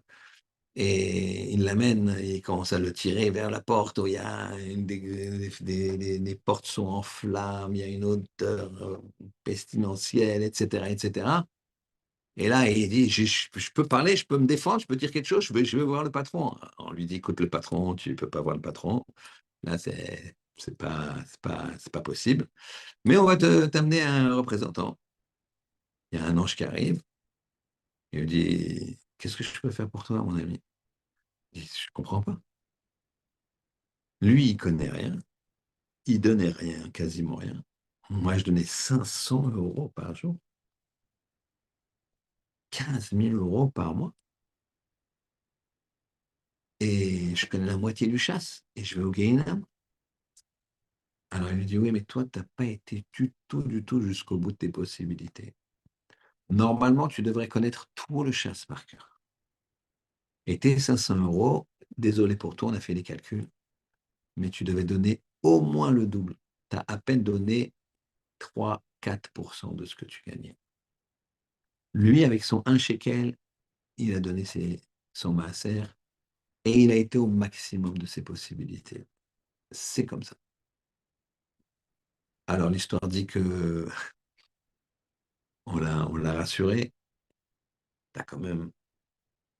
Et il l'amène, et il commence à le tirer vers la porte où il y a des portes sont en flammes, il y a une odeur pestilentielle, etc., etc. Et là, il dit, je peux parler, je peux me défendre, je peux dire quelque chose, je vais voir le patron. On lui dit, écoute, le patron, tu ne peux pas voir le patron. Là, c'est pas possible. Mais on va t'amener un représentant. Il y a un ange qui arrive. Il lui dit, qu'est-ce que je peux faire pour toi, mon ami? Il dit, je ne comprends pas. Lui, il connaît rien. Il donnait rien, quasiment rien. Moi, je donnais 500 € par jour, 15 000 € par mois. Et je connais la moitié du chasse. Et je vais au Guéhinam. Alors il lui dit, oui, mais toi, tu n'as pas été du tout jusqu'au bout de tes possibilités. Normalement, tu devrais connaître tout le chasse par cœur. Et tes 500 €, désolé pour toi, on a fait les calculs, mais tu devais donner au moins le double. Tu as à peine donné 3-4% de ce que tu gagnais. Lui, avec son 1 shekel, il a donné son maaser et il a été au maximum de ses possibilités. C'est comme ça. Alors l'histoire dit que on l'a rassuré. Tu as quand même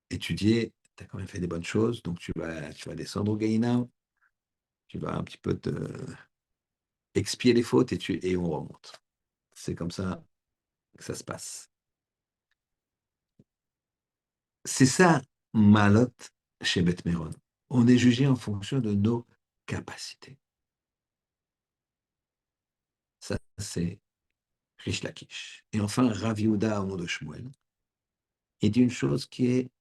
étudié, tu as quand même fait des bonnes choses, donc tu vas descendre au Gaïna, tu vas un petit peu te expier les fautes et on remonte. C'est comme ça que ça se passe. C'est ça, Malot chez Beth Meron. On est jugé en fonction de nos capacités. Ça, c'est Rish Lakish. Et enfin, Rav Yehuda au nom de Shmuel. Il dit une chose qui est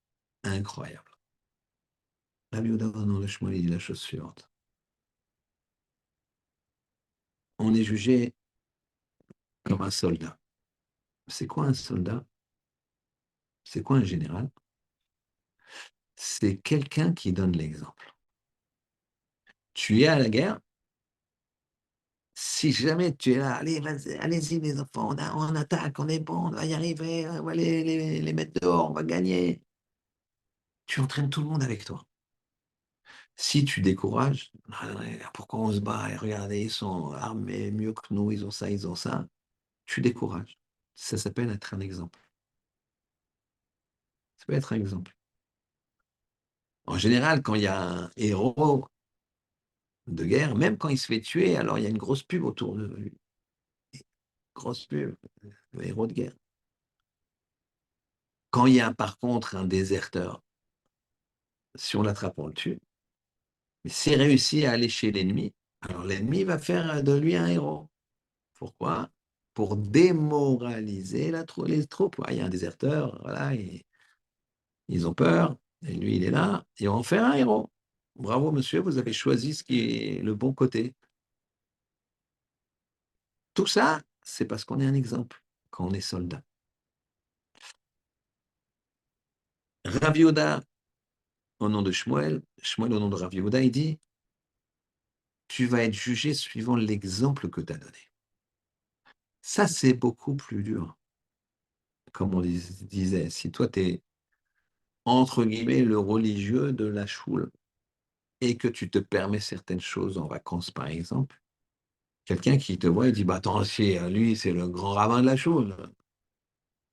incroyable. Rav Yehuda au nom de Shmuel, il dit la chose suivante. On est jugé comme un soldat. C'est quoi un soldat? C'est quoi un général? C'est quelqu'un qui donne l'exemple. Tu es à la guerre, si jamais tu es là, allez, allez-y les enfants, on attaque, on est bon, on va y arriver, on va les mettre dehors, on va gagner. Tu entraînes tout le monde avec toi. Si tu décourages, pourquoi on se bat? Et regardez, ils sont armés mieux que nous, ils ont ça, ils ont ça. Tu décourages. Ça s'appelle être un exemple. Ça peut être un exemple. En général, quand il y a un héros de guerre, même quand il se fait tuer, alors il y a une grosse pub autour de lui. Grosse pub, le héros de guerre. Quand il y a par contre un déserteur, si on l'attrape, on le tue. Mais s'il réussit à aller chez l'ennemi, alors l'ennemi va faire de lui un héros. Pourquoi? Pour démoraliser les troupes. Ouais, il y a un déserteur, voilà, ils ont peur, et lui, il est là, et on en fait un héros. Bravo, monsieur, vous avez choisi ce qui est le bon côté. Tout ça, c'est parce qu'on est un exemple. quand on est soldat. Rav Yehuda, au nom de Shmuel, Shmuel au nom de Rav Yehuda, il dit, tu vas être jugé suivant l'exemple que tu as donné. Ça, c'est beaucoup plus dur. Comme on disait, si toi, tu es, entre guillemets, le religieux de la choule et que tu te permets certaines choses en vacances, par exemple, quelqu'un qui te voit et dit, bah attends, lui, c'est le grand rabbin de la choule,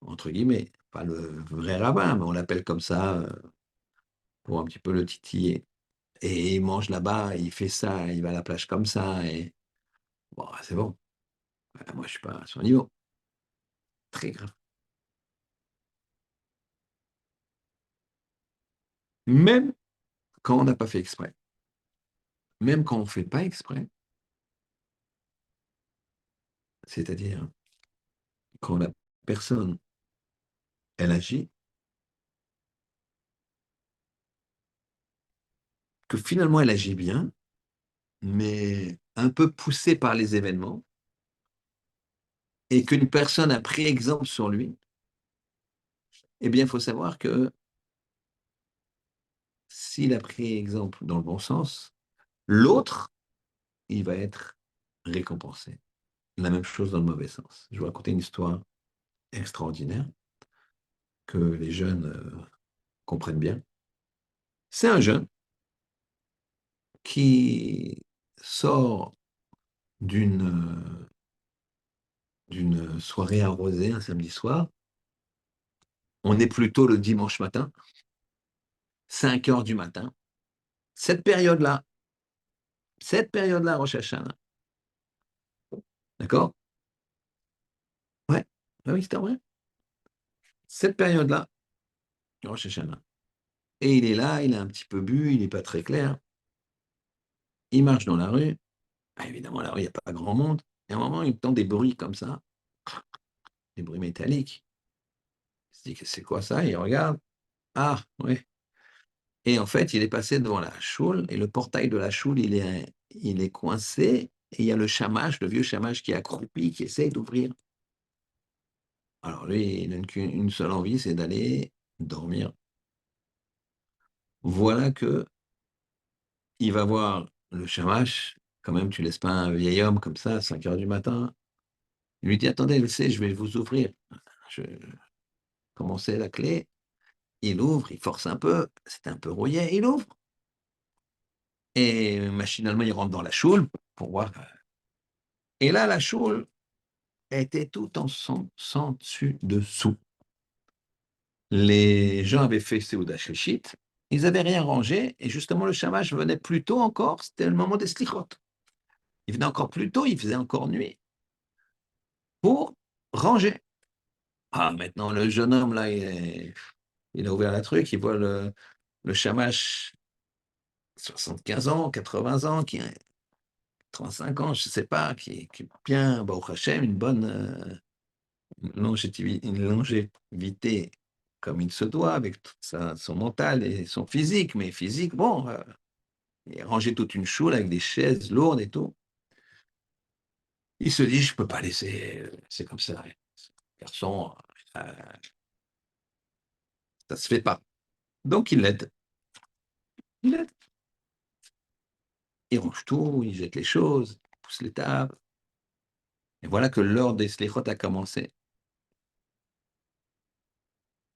entre guillemets. Pas le vrai rabbin, mais on l'appelle comme ça pour un petit peu le titiller. Et il mange là-bas, il fait ça, il va à la plage comme ça, et bon, c'est bon. Moi, je suis pas à son niveau. Très grave. Même quand on n'a pas fait exprès, même quand on ne fait pas exprès, c'est-à-dire quand la personne, elle agit, que finalement elle agit bien, mais un peu poussée par les événements, et qu'une personne a pris exemple sur lui, eh bien, il faut savoir que s'il a pris exemple dans le bon sens, l'autre, il va être récompensé. La même chose dans le mauvais sens. Je vais vous raconter une histoire extraordinaire que les jeunes comprennent bien. C'est un jeune qui sort d'une d'une soirée arrosée un samedi soir. On est plutôt le dimanche matin, 5 heures du matin. Cette période-là, Rosh Hashanah, d'accord? Ouais, ah oui, c'était vrai. Cette période-là, Rosh Hashanah. Et il est là, il a un petit peu bu, il n'est pas très clair. Il marche dans la rue. Ah, évidemment, la rue, il n'y a pas grand monde. Et à un moment, il entend des bruits comme ça, des bruits métalliques. Il se dit que c'est quoi ça? Il regarde. Ah, oui. Et en fait, il est passé devant la choule et le portail de la choule, il est coincé et il y a le chamage, le vieux chamage qui est accroupi, qui essaye d'ouvrir. Alors lui, il n'a qu'une seule envie, c'est d'aller dormir. Voilà que il va voir le Shamash, quand même, tu laisses pas un vieil homme comme ça à 5 heures du matin. Il lui dit, attendez, laissez, je vais vous ouvrir. Je commençais la clé, il ouvre, il force un peu, c'est un peu rouillé, il ouvre. Et machinalement, il rentre dans la choule pour voir. Et là, la choule était tout en sang, sans dessus dessous. Les gens avaient fait Seuda Shlishit, ils n'avaient rien rangé, et justement, le Shamash venait plus tôt encore, c'était le moment des Slichot. Il venait encore plus tôt, il faisait encore nuit, pour ranger. Ah, maintenant, le jeune homme, là, il a ouvert la truc, il voit le Shamash, 75 ans, 80 ans, qui a 35 ans, je ne sais pas, qui est bien, Baruch Hashem, une longévité comme il se doit, avec tout son mental et son physique, mais physique, bon, il a rangé toute une choule avec des chaises lourdes et tout. Il se dit, je ne peux pas laisser, c'est comme ça, garçon, euh, ça ne se fait pas. Donc il l'aide. Il l'aide. Il range tout, il jette les choses, il pousse les tables. Et voilà que l'heure des slichot a commencé.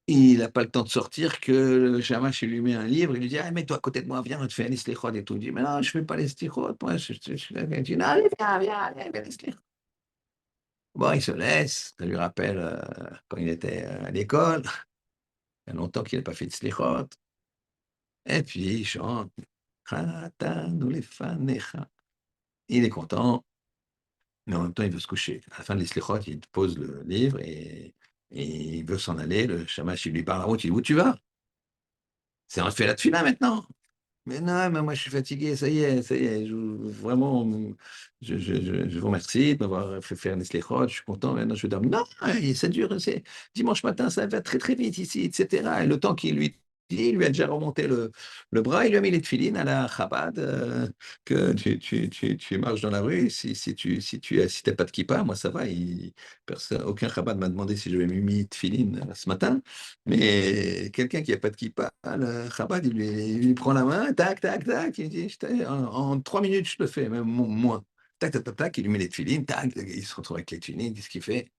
Il n'a pas le temps de sortir que le Shamash, il lui met un livre, il lui dit, ah, mets-toi à côté de moi, viens, on te fait un slichot et tout. Il dit, mais non, je ne fais pas les slichot, moi, il dit, non, allez, viens, allez, viens, les slichot. Bon, il se laisse, ça lui rappelle quand il était à l'école, il y a longtemps qu'il n'a pas fait de slichot. Et puis, il chante, Chatanu lefanecha. Il est content, mais en même temps, il veut se coucher. À la fin de l'Islichot, il pose le livre et il veut s'en aller. Le Shamash, il lui parle en route, il dit, où tu vas? C'est on fait la tefila maintenant. Mais non, mais moi je suis fatigué, ça y est, vraiment, je vous remercie de m'avoir fait faire les slichot, je suis content, maintenant je vais dormir. Non, ça dure, c'est dimanche matin, ça va très très vite ici, etc. Et le temps qu'il lui il lui a déjà remonté le bras, il lui a mis les tefilines à la Chabad, que tu marches dans la rue, si t'as pas de kippa, moi ça va, aucun Chabad m'a demandé si j'avais mis mes tefilines ce matin, mais quelqu'un qui a pas de kippa, le Chabad, il lui prend la main, tac, tac, tac, il dit, en 3 minutes, je te le fais, même moins. Tac, tac, tac, tac, il lui met les tefilines, tac, il se retrouve avec les tefilines, qu'est-ce qu'il fait?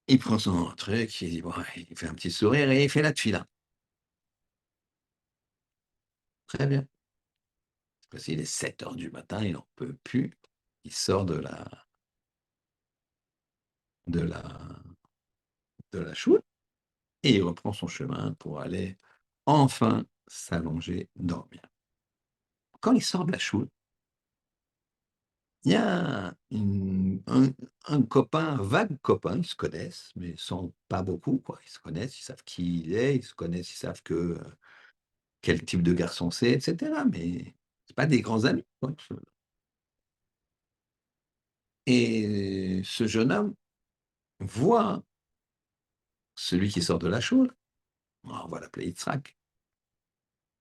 Il prend son truc, il dit, bon, il fait un petit sourire et il fait la tefila. Très bien. Parce qu'il est 7 heures du matin, il n'en peut plus. Il sort de la, de la choule et il reprend son chemin pour aller enfin s'allonger, dormir. Quand il sort de la choule, il y a un copain, un vague copain, ils se connaissent, mais sans pas beaucoup, quoi. Ils se connaissent, ils savent qui il est, ils se connaissent, ils savent quel type de garçon c'est, etc. Mais c'est pas des grands amis, quoi. Et ce jeune homme voit celui qui sort de la choule, on va l'appeler Yitzhak,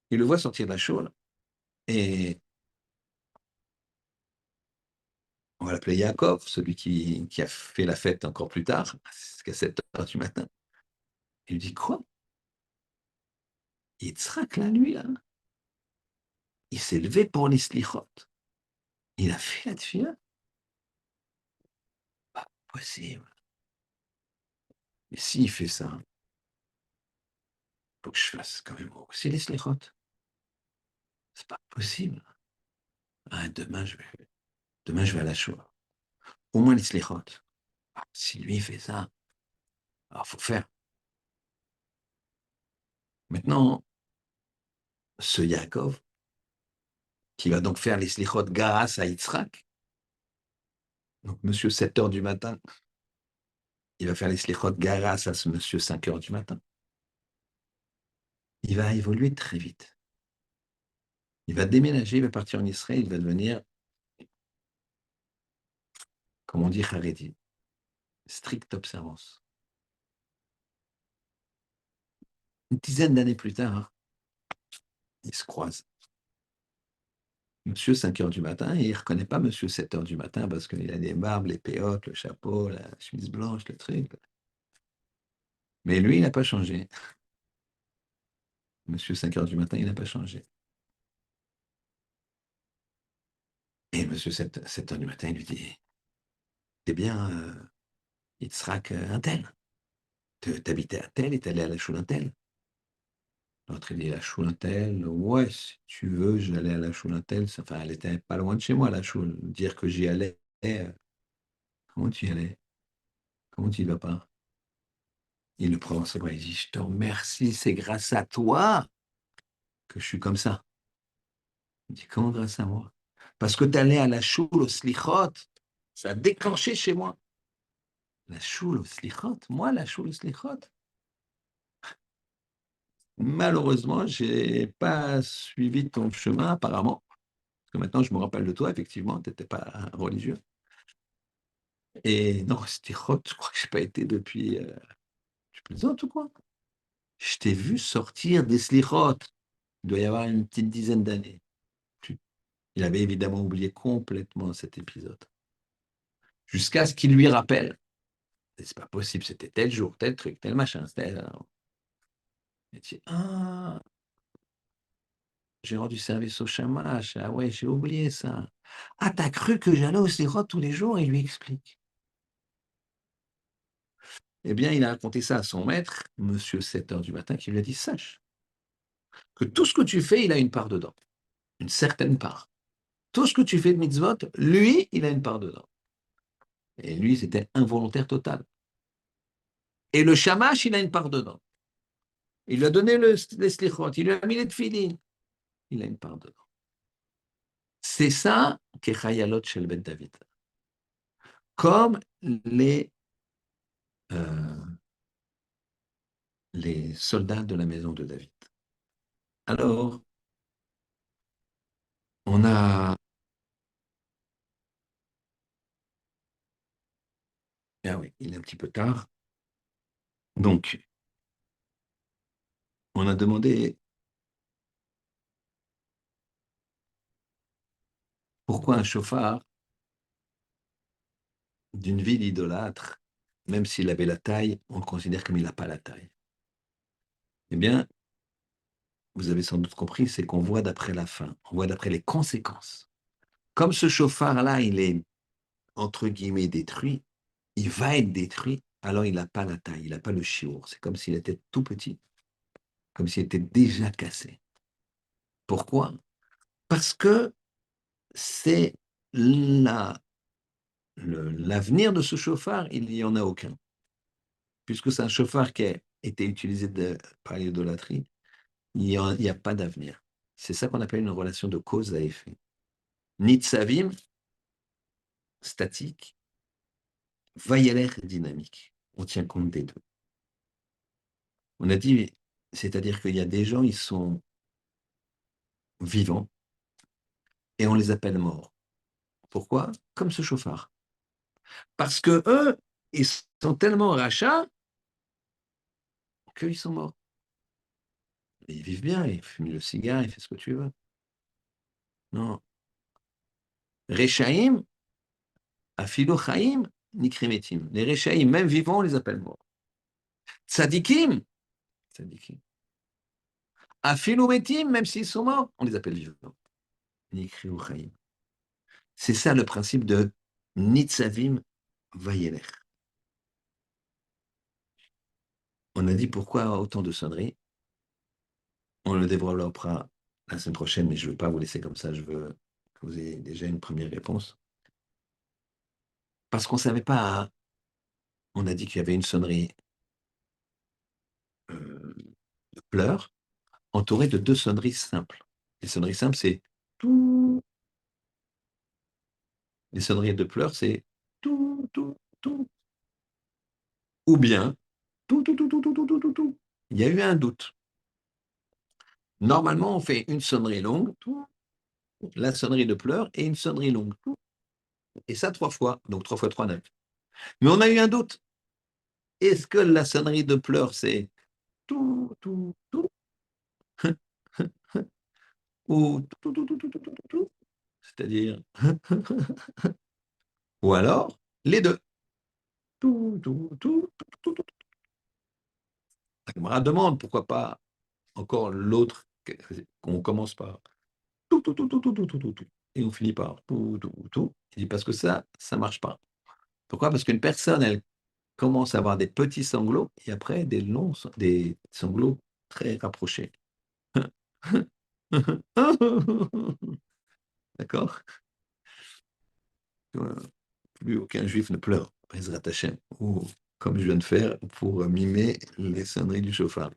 il le voit sortir de la choule et on va l'appeler Yaakov, celui qui a fait la fête encore plus tard, jusqu'à 7 heures du matin. Il lui dit quoi? Yitzhak, là, lui, là, il s'est levé pour les slichot. Il a fait la tefila? Pas possible. Mais s'il fait ça, il faut que je fasse quand même aussi les slichot. C'est pas possible. Ah, demain, je vais à la Shoah. Au moins les slichot. Ah, si lui fait ça, il faut faire. Maintenant, ce Yaakov, qui va donc faire les slichot grâce à Yitzhak, donc monsieur 7 heures du matin, il va faire les slichot grâce à ce monsieur 5 heures du matin. Il va évoluer très vite. Il va déménager, il va partir en Israël, il va devenir, comme on dit, Haredi, stricte observance. Une dizaine d'années plus tard, ils se croisent. Monsieur 5 heures du matin, et il ne reconnaît pas monsieur 7 heures du matin parce qu'il a des barbes, les péotes, le chapeau, la chemise blanche, le truc. Mais lui, il n'a pas changé. Monsieur 5 heures du matin, il n'a pas changé. Et monsieur 7 heures du matin, il lui dit, t'es bien Yitzhak un tel. T'habitais à tel et t'allais à la choule un tel. L'autre, il dit, la choule un tel, ouais, si tu veux, j'allais à la choule un tel. Enfin, elle était pas loin de chez moi, la choule. Dire que j'y allais, comment tu y allais? Comment tu y vas pas? Il le prend dans ses bras, il dit, je te remercie, c'est grâce à toi que je suis comme ça. Il dit, comment grâce à moi? Parce que t'allais à la choule au slichot, ça a déclenché chez moi. La choule au slichot? Moi, la choule au slichot? Malheureusement, j'ai pas suivi ton chemin, apparemment. Parce que maintenant, je me rappelle de toi, effectivement, tu n'étais pas religieux. Et non, slichot, je crois que je n'ai pas été depuis. Tu plaisantes ou quoi? Je t'ai vu sortir des slichot. Il doit y avoir une petite dizaine d'années. Il avait évidemment oublié complètement cet épisode. Jusqu'à ce qu'il lui rappelle. C'est pas possible, c'était tel jour, tel truc, tel machin, tel. Et tu dis, ah, j'ai rendu service au chamash. Ah ouais, j'ai oublié ça. Ah, t'as cru que j'allais au sirop tous les jours? Il lui explique. Eh bien, il a raconté ça à son maître, monsieur 7 heures du matin, qui lui a dit, sache que tout ce que tu fais, il a une part dedans. Une certaine part. Tout ce que tu fais de mitzvot, lui, il a une part dedans. Et lui, c'était involontaire total. Et le shamash, il a une part dedans. Il lui a donné les slichot, il lui a mis les tefillin. Il a une part dedans. C'est ça qu'est Chayalot Shel Bet David. Comme euh, les soldats de la maison de David. Alors, on a... Ah oui, il est un petit peu tard. Donc, On a demandé pourquoi un chauffard d'une ville idolâtre, même s'il avait la taille, on le considère comme il n'a pas la taille. Eh bien, vous avez sans doute compris, c'est qu'on voit d'après la fin, on voit d'après les conséquences. Comme ce chauffard-là, il est, entre guillemets, détruit, il va être détruit, alors il n'a pas la taille, il n'a pas le chiour. C'est comme s'il était tout petit, comme s'il était déjà cassé. Pourquoi? Parce que c'est la, l'avenir de ce chauffard, il n'y en a aucun. Puisque c'est un chauffard qui a été utilisé par l'idolâtrie, il n'y a pas d'avenir. C'est ça qu'on appelle une relation de cause à effet. Nitzavim, statique, Vayeler, dynamique. On tient compte des deux. On a dit, c'est-à-dire qu'il y a des gens, ils sont vivants et on les appelle morts. Pourquoi? Comme ce chauffard. Parce que eux, ils sont tellement rachats qu'ils sont morts. Et ils vivent bien, ils fument le cigare, ils font ce que tu veux. Non. Rechaim, Afilo Chaim, Nikrimetim. Les Rechaim, même vivants, on les appelle morts. Tzadikim, Tzadikim. Afilo Metim, même s'ils sont morts, on les appelle vivants. Nikriu Chaim. C'est ça le principe de Nitzavim Vayeler. On a dit pourquoi autant de sonneries. On le développera la semaine prochaine, mais je ne veux pas vous laisser comme ça. Je veux que vous ayez déjà une première réponse. Parce qu'on ne savait pas. On a dit qu'il y avait une sonnerie de pleurs entourée de deux sonneries simples. Les sonneries simples, c'est tout. Les sonneries de pleurs, c'est tout, tout, tout. Ou bien tout, tout, tout, tout, tout, tout, tout, tout, tout. Il y a eu un doute. Normalement, on fait une sonnerie longue, tout, la sonnerie de pleurs et une sonnerie longue. Tout. Et ça trois fois. Donc trois fois trois, 9. Mais on a eu un doute. Est-ce que la sonnerie de pleurs, c'est tout, tout, tout, ou tout, tout, tout, tout, tout, tout, tout, tout, c'est-à-dire, ou alors les deux. Tout, tout, tout, tout, tout, tout. La camarade demande pourquoi pas encore l'autre, qu'on commence par tout, tout, tout, tout, tout, tout, tout, tout, tout, et on finit par tout, tout, tout. Il dit parce que ça marche pas. Pourquoi? Parce qu'une personne, elle commence à avoir des petits sanglots et après des sanglots très rapprochés. D'accord? Plus aucun juif ne pleure, Bezrat Hashem, ou comme je viens de faire pour mimer les sonneries du chauffard.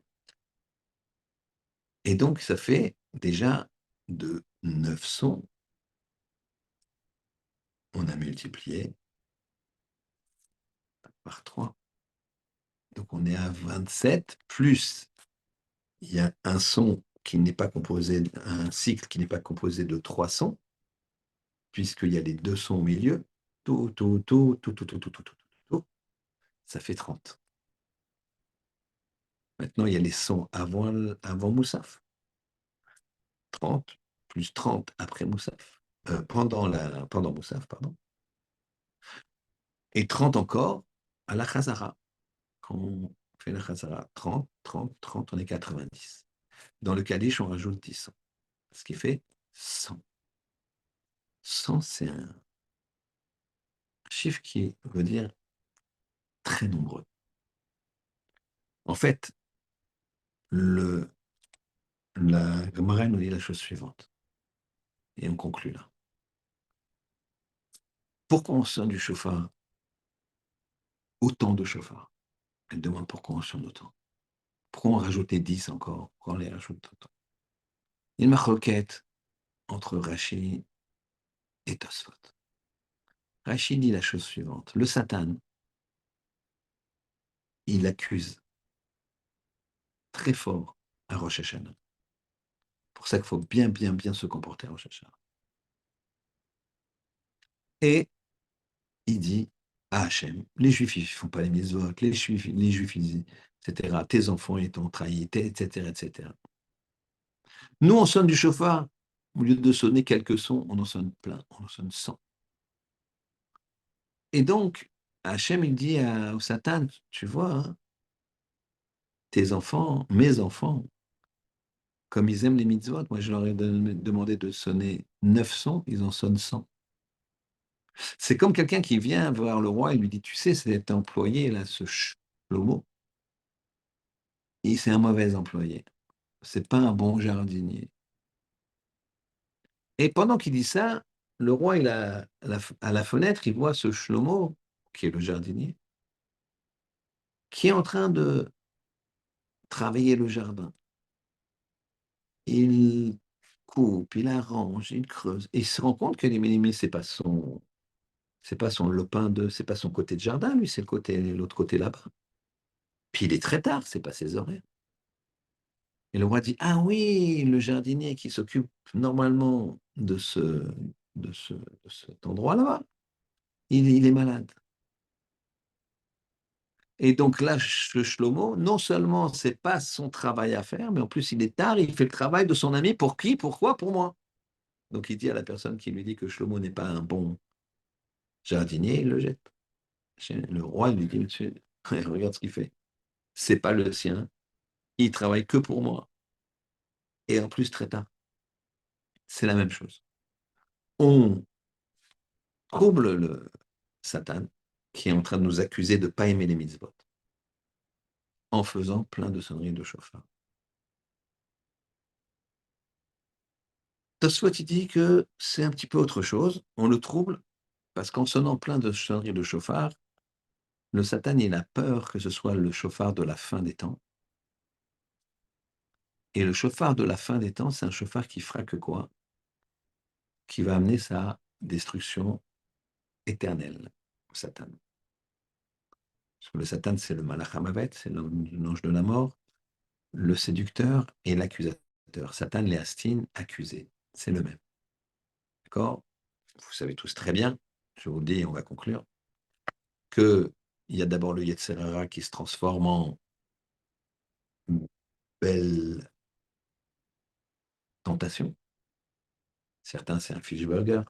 Et donc, ça fait déjà de 9 sons, on a multiplié par 3. Donc, on est à 27, plus il y a un son qui n'est pas composé, un cycle qui n'est pas composé de 3 sons, puisqu'il y a les deux sons au milieu, tout, tout, tout, tout, tout, tout, tout, tout, tout, tout, ça fait 30. Maintenant, il y a les sons avant Moussaf. 30 plus 30 après Moussaf, pendant Moussaf, pardon, et 30 encore à la Khazara. Quand on fait la Khazara, 30, 30, 30, on est 90. Dans le Kaddish, on rajoute 10, ce qui fait 100. 100, c'est un chiffre qui veut dire très nombreux. En fait, la Gemara nous dit la chose suivante, et on conclut là. Pourquoi on sonne du chauffard autant de chauffards? Elle demande pourquoi on sonne autant. Pourquoi on rajoutait 10 encore? Pourquoi on les rajoute autant? Il y a une maroquette entre Rashi et Tosfot. Rashi dit la chose suivante. Le Satan, il accuse très fort à Rosh Hashanah. C'est pour ça qu'il faut bien, bien, bien se comporter à Rosh Hashanah. Et il dit à Hachem, les Juifs, ils ne font pas les mitzvot, les Juifs, ils etc. Tes enfants, ils t'ont trahi, etc., etc. Nous, on sonne du chauffard. Au lieu de sonner quelques sons, on en sonne plein, on en sonne 100. Et donc, Hachem, il dit au Satan, tu vois, hein, tes enfants, mes enfants, comme ils aiment les mitzvot, moi je leur ai demandé de sonner 9 sons, ils en sonnent 100. C'est comme quelqu'un qui vient voir le roi et lui dit, tu sais, cet employé, là, ce Shlomo, c'est un mauvais employé. C'est pas un bon jardinier. Et pendant qu'il dit ça, le roi, à la fenêtre, il voit ce Shlomo, qui est le jardinier, qui est en train de travailler le jardin. Il coupe, il arrange, il creuse. Et il se rend compte que les ménémis, c'est pas son lopin c'est pas son côté de jardin, lui, c'est l'autre côté là-bas. Puis il est très tard, c'est pas ses horaires. Et le roi dit, ah oui, le jardinier qui s'occupe normalement de cet endroit-là, il est malade. Et donc là, le Shlomo, non seulement c'est pas son travail à faire, mais en plus il est tard, il fait le travail de son ami. Pour qui? Pourquoi? Pour moi. Donc il dit à la personne qui lui dit que Shlomo n'est pas un bon jardinier, il le jette. Le roi lui dit, monsieur, regarde ce qu'il fait. C'est pas le sien, il travaille que pour moi. Et en plus très tard. C'est la même chose. On trouble le Satan qui est en train de nous accuser de ne pas aimer les mitzvot en faisant plein de sonneries de chauffard. Tosfot, il dit que c'est un petit peu autre chose. On le trouble parce qu'en sonnant plein de sonneries de chauffard, le Satan, il a peur que ce soit le chauffard de la fin des temps. Et le chauffard de la fin des temps, c'est un chauffard qui fera que quoi? Qui va amener sa destruction éternelle, au Satan. Parce que le Satan, c'est le Malach HaMavet, c'est l'ange de la mort, le séducteur et l'accusateur. Satan, Léastine, accusé. C'est le même. D'accord? Vous savez tous très bien, je vous le dis et on va conclure, qu'il y a d'abord le Yetzer Hara qui se transforme en belle tentation. Certains, c'est un fish-burger.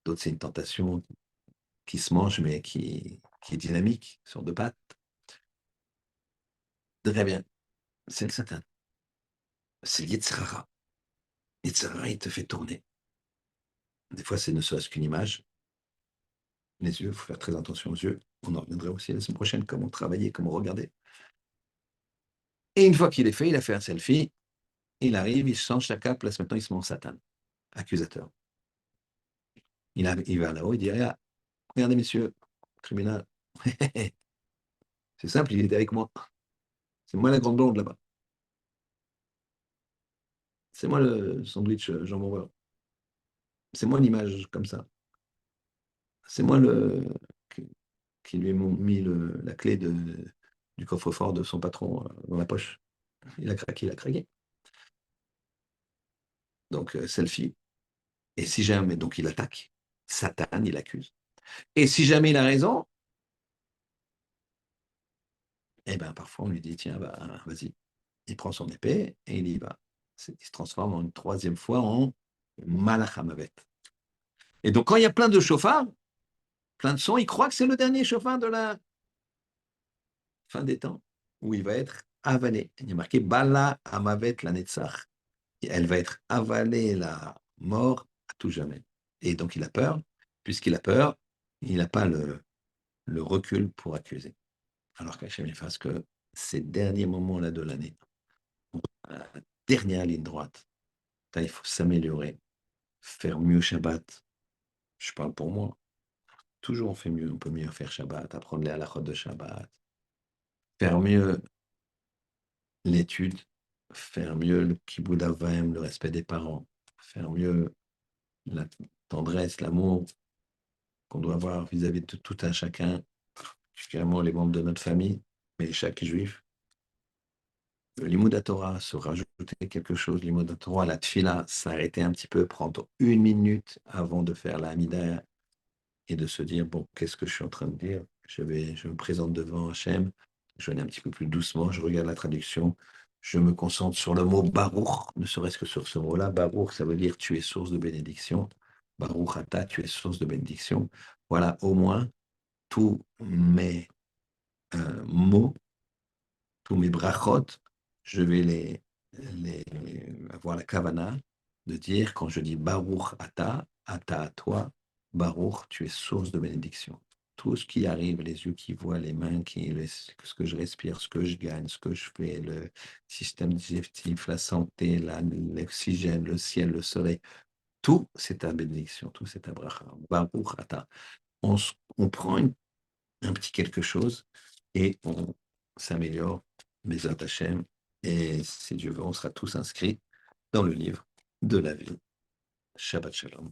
D'autres, c'est une tentation qui se mange, mais qui est dynamique, sur deux pattes. Très bien. C'est le Satan. C'est le Yetzer Hara. Yetzer Hara, il te fait tourner. Des fois, c'est ne serait-ce qu'une image. Les yeux, il faut faire très attention aux yeux. On en reviendra aussi la semaine prochaine, comment travailler, comment regarder. Et une fois qu'il est fait, il a fait un selfie, il arrive, il change sa cape, là, maintenant, il se met en Satan, accusateur. Il va là-haut, il dit, regardez, messieurs, tribunal. C'est simple, il est avec moi. C'est moi la grande blonde là-bas. C'est moi le sandwich jambon beurre. C'est moi l'image comme ça. C'est moi qui lui ai mis la clé du coffre-fort de son patron dans la poche. Il a craqué, il a craqué. Donc, selfie. Et si jamais, donc il attaque, Satan, il accuse. Et si jamais il a raison, eh bien, parfois on lui dit, tiens, bah, vas-y. Il prend son épée et il y va. Il se transforme en une troisième fois en Malach HaMavet. Et donc, quand il y a plein de chauffards, plein de sons, il croit que c'est le dernier chauffard de la fin des temps, où il va être avalé. Il y a marqué Bala Hamavet la Netzach. Elle va être avalée, la mort, à tout jamais. Et donc, il a peur. Puisqu'il a peur, il n'a pas le recul pour accuser. Alors qu'Hachem il fasse que ces derniers moments-là de l'année, la dernière ligne droite, là, il faut s'améliorer, faire mieux Shabbat. Je parle pour moi. Toujours on fait mieux, on peut mieux faire Shabbat, apprendre les halachot de Shabbat, faire mieux l'étude, faire mieux le kibbud avayim, le respect des parents, faire mieux la tendresse, l'amour qu'on doit avoir vis-à-vis de tout un chacun, particulièrement les membres de notre famille, mais chaque juif. Le Limoud Torah, se rajouter quelque chose, le Limoud Torah, la tfila, s'arrêter un petit peu, prendre une minute avant de faire la Hamida et de se dire, bon, qu'est-ce que je suis en train de dire? Je me présente devant Hachem, Je vais aller un petit peu plus doucement, je regarde la traduction, je me concentre sur le mot Baruch, ne serait-ce que sur ce mot-là. Baruch, ça veut dire tu es source de bénédiction. Baruch Ata, tu es source de bénédiction. Voilà, au moins, tous mes mots, tous mes brachot, je vais les avoir la kavana de dire, quand je dis Baruch Ata, Ata à toi, Baruch, tu es source de bénédiction. Tout ce qui arrive, les yeux qui voient, les mains, ce que je respire, ce que je gagne, ce que je fais, le système digestif, la santé, l'oxygène, le ciel, le soleil, tout c'est ta bénédiction, tout c'est ta bracha. Baruch Ata. On prend un petit quelque chose et on s'améliore, Bezat Hashem, et si Dieu veut, on sera tous inscrits dans le livre de la vie. Shabbat Shalom.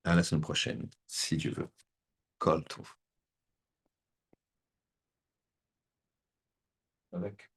À la semaine prochaine, si Dieu veut. Kol Tov. Avec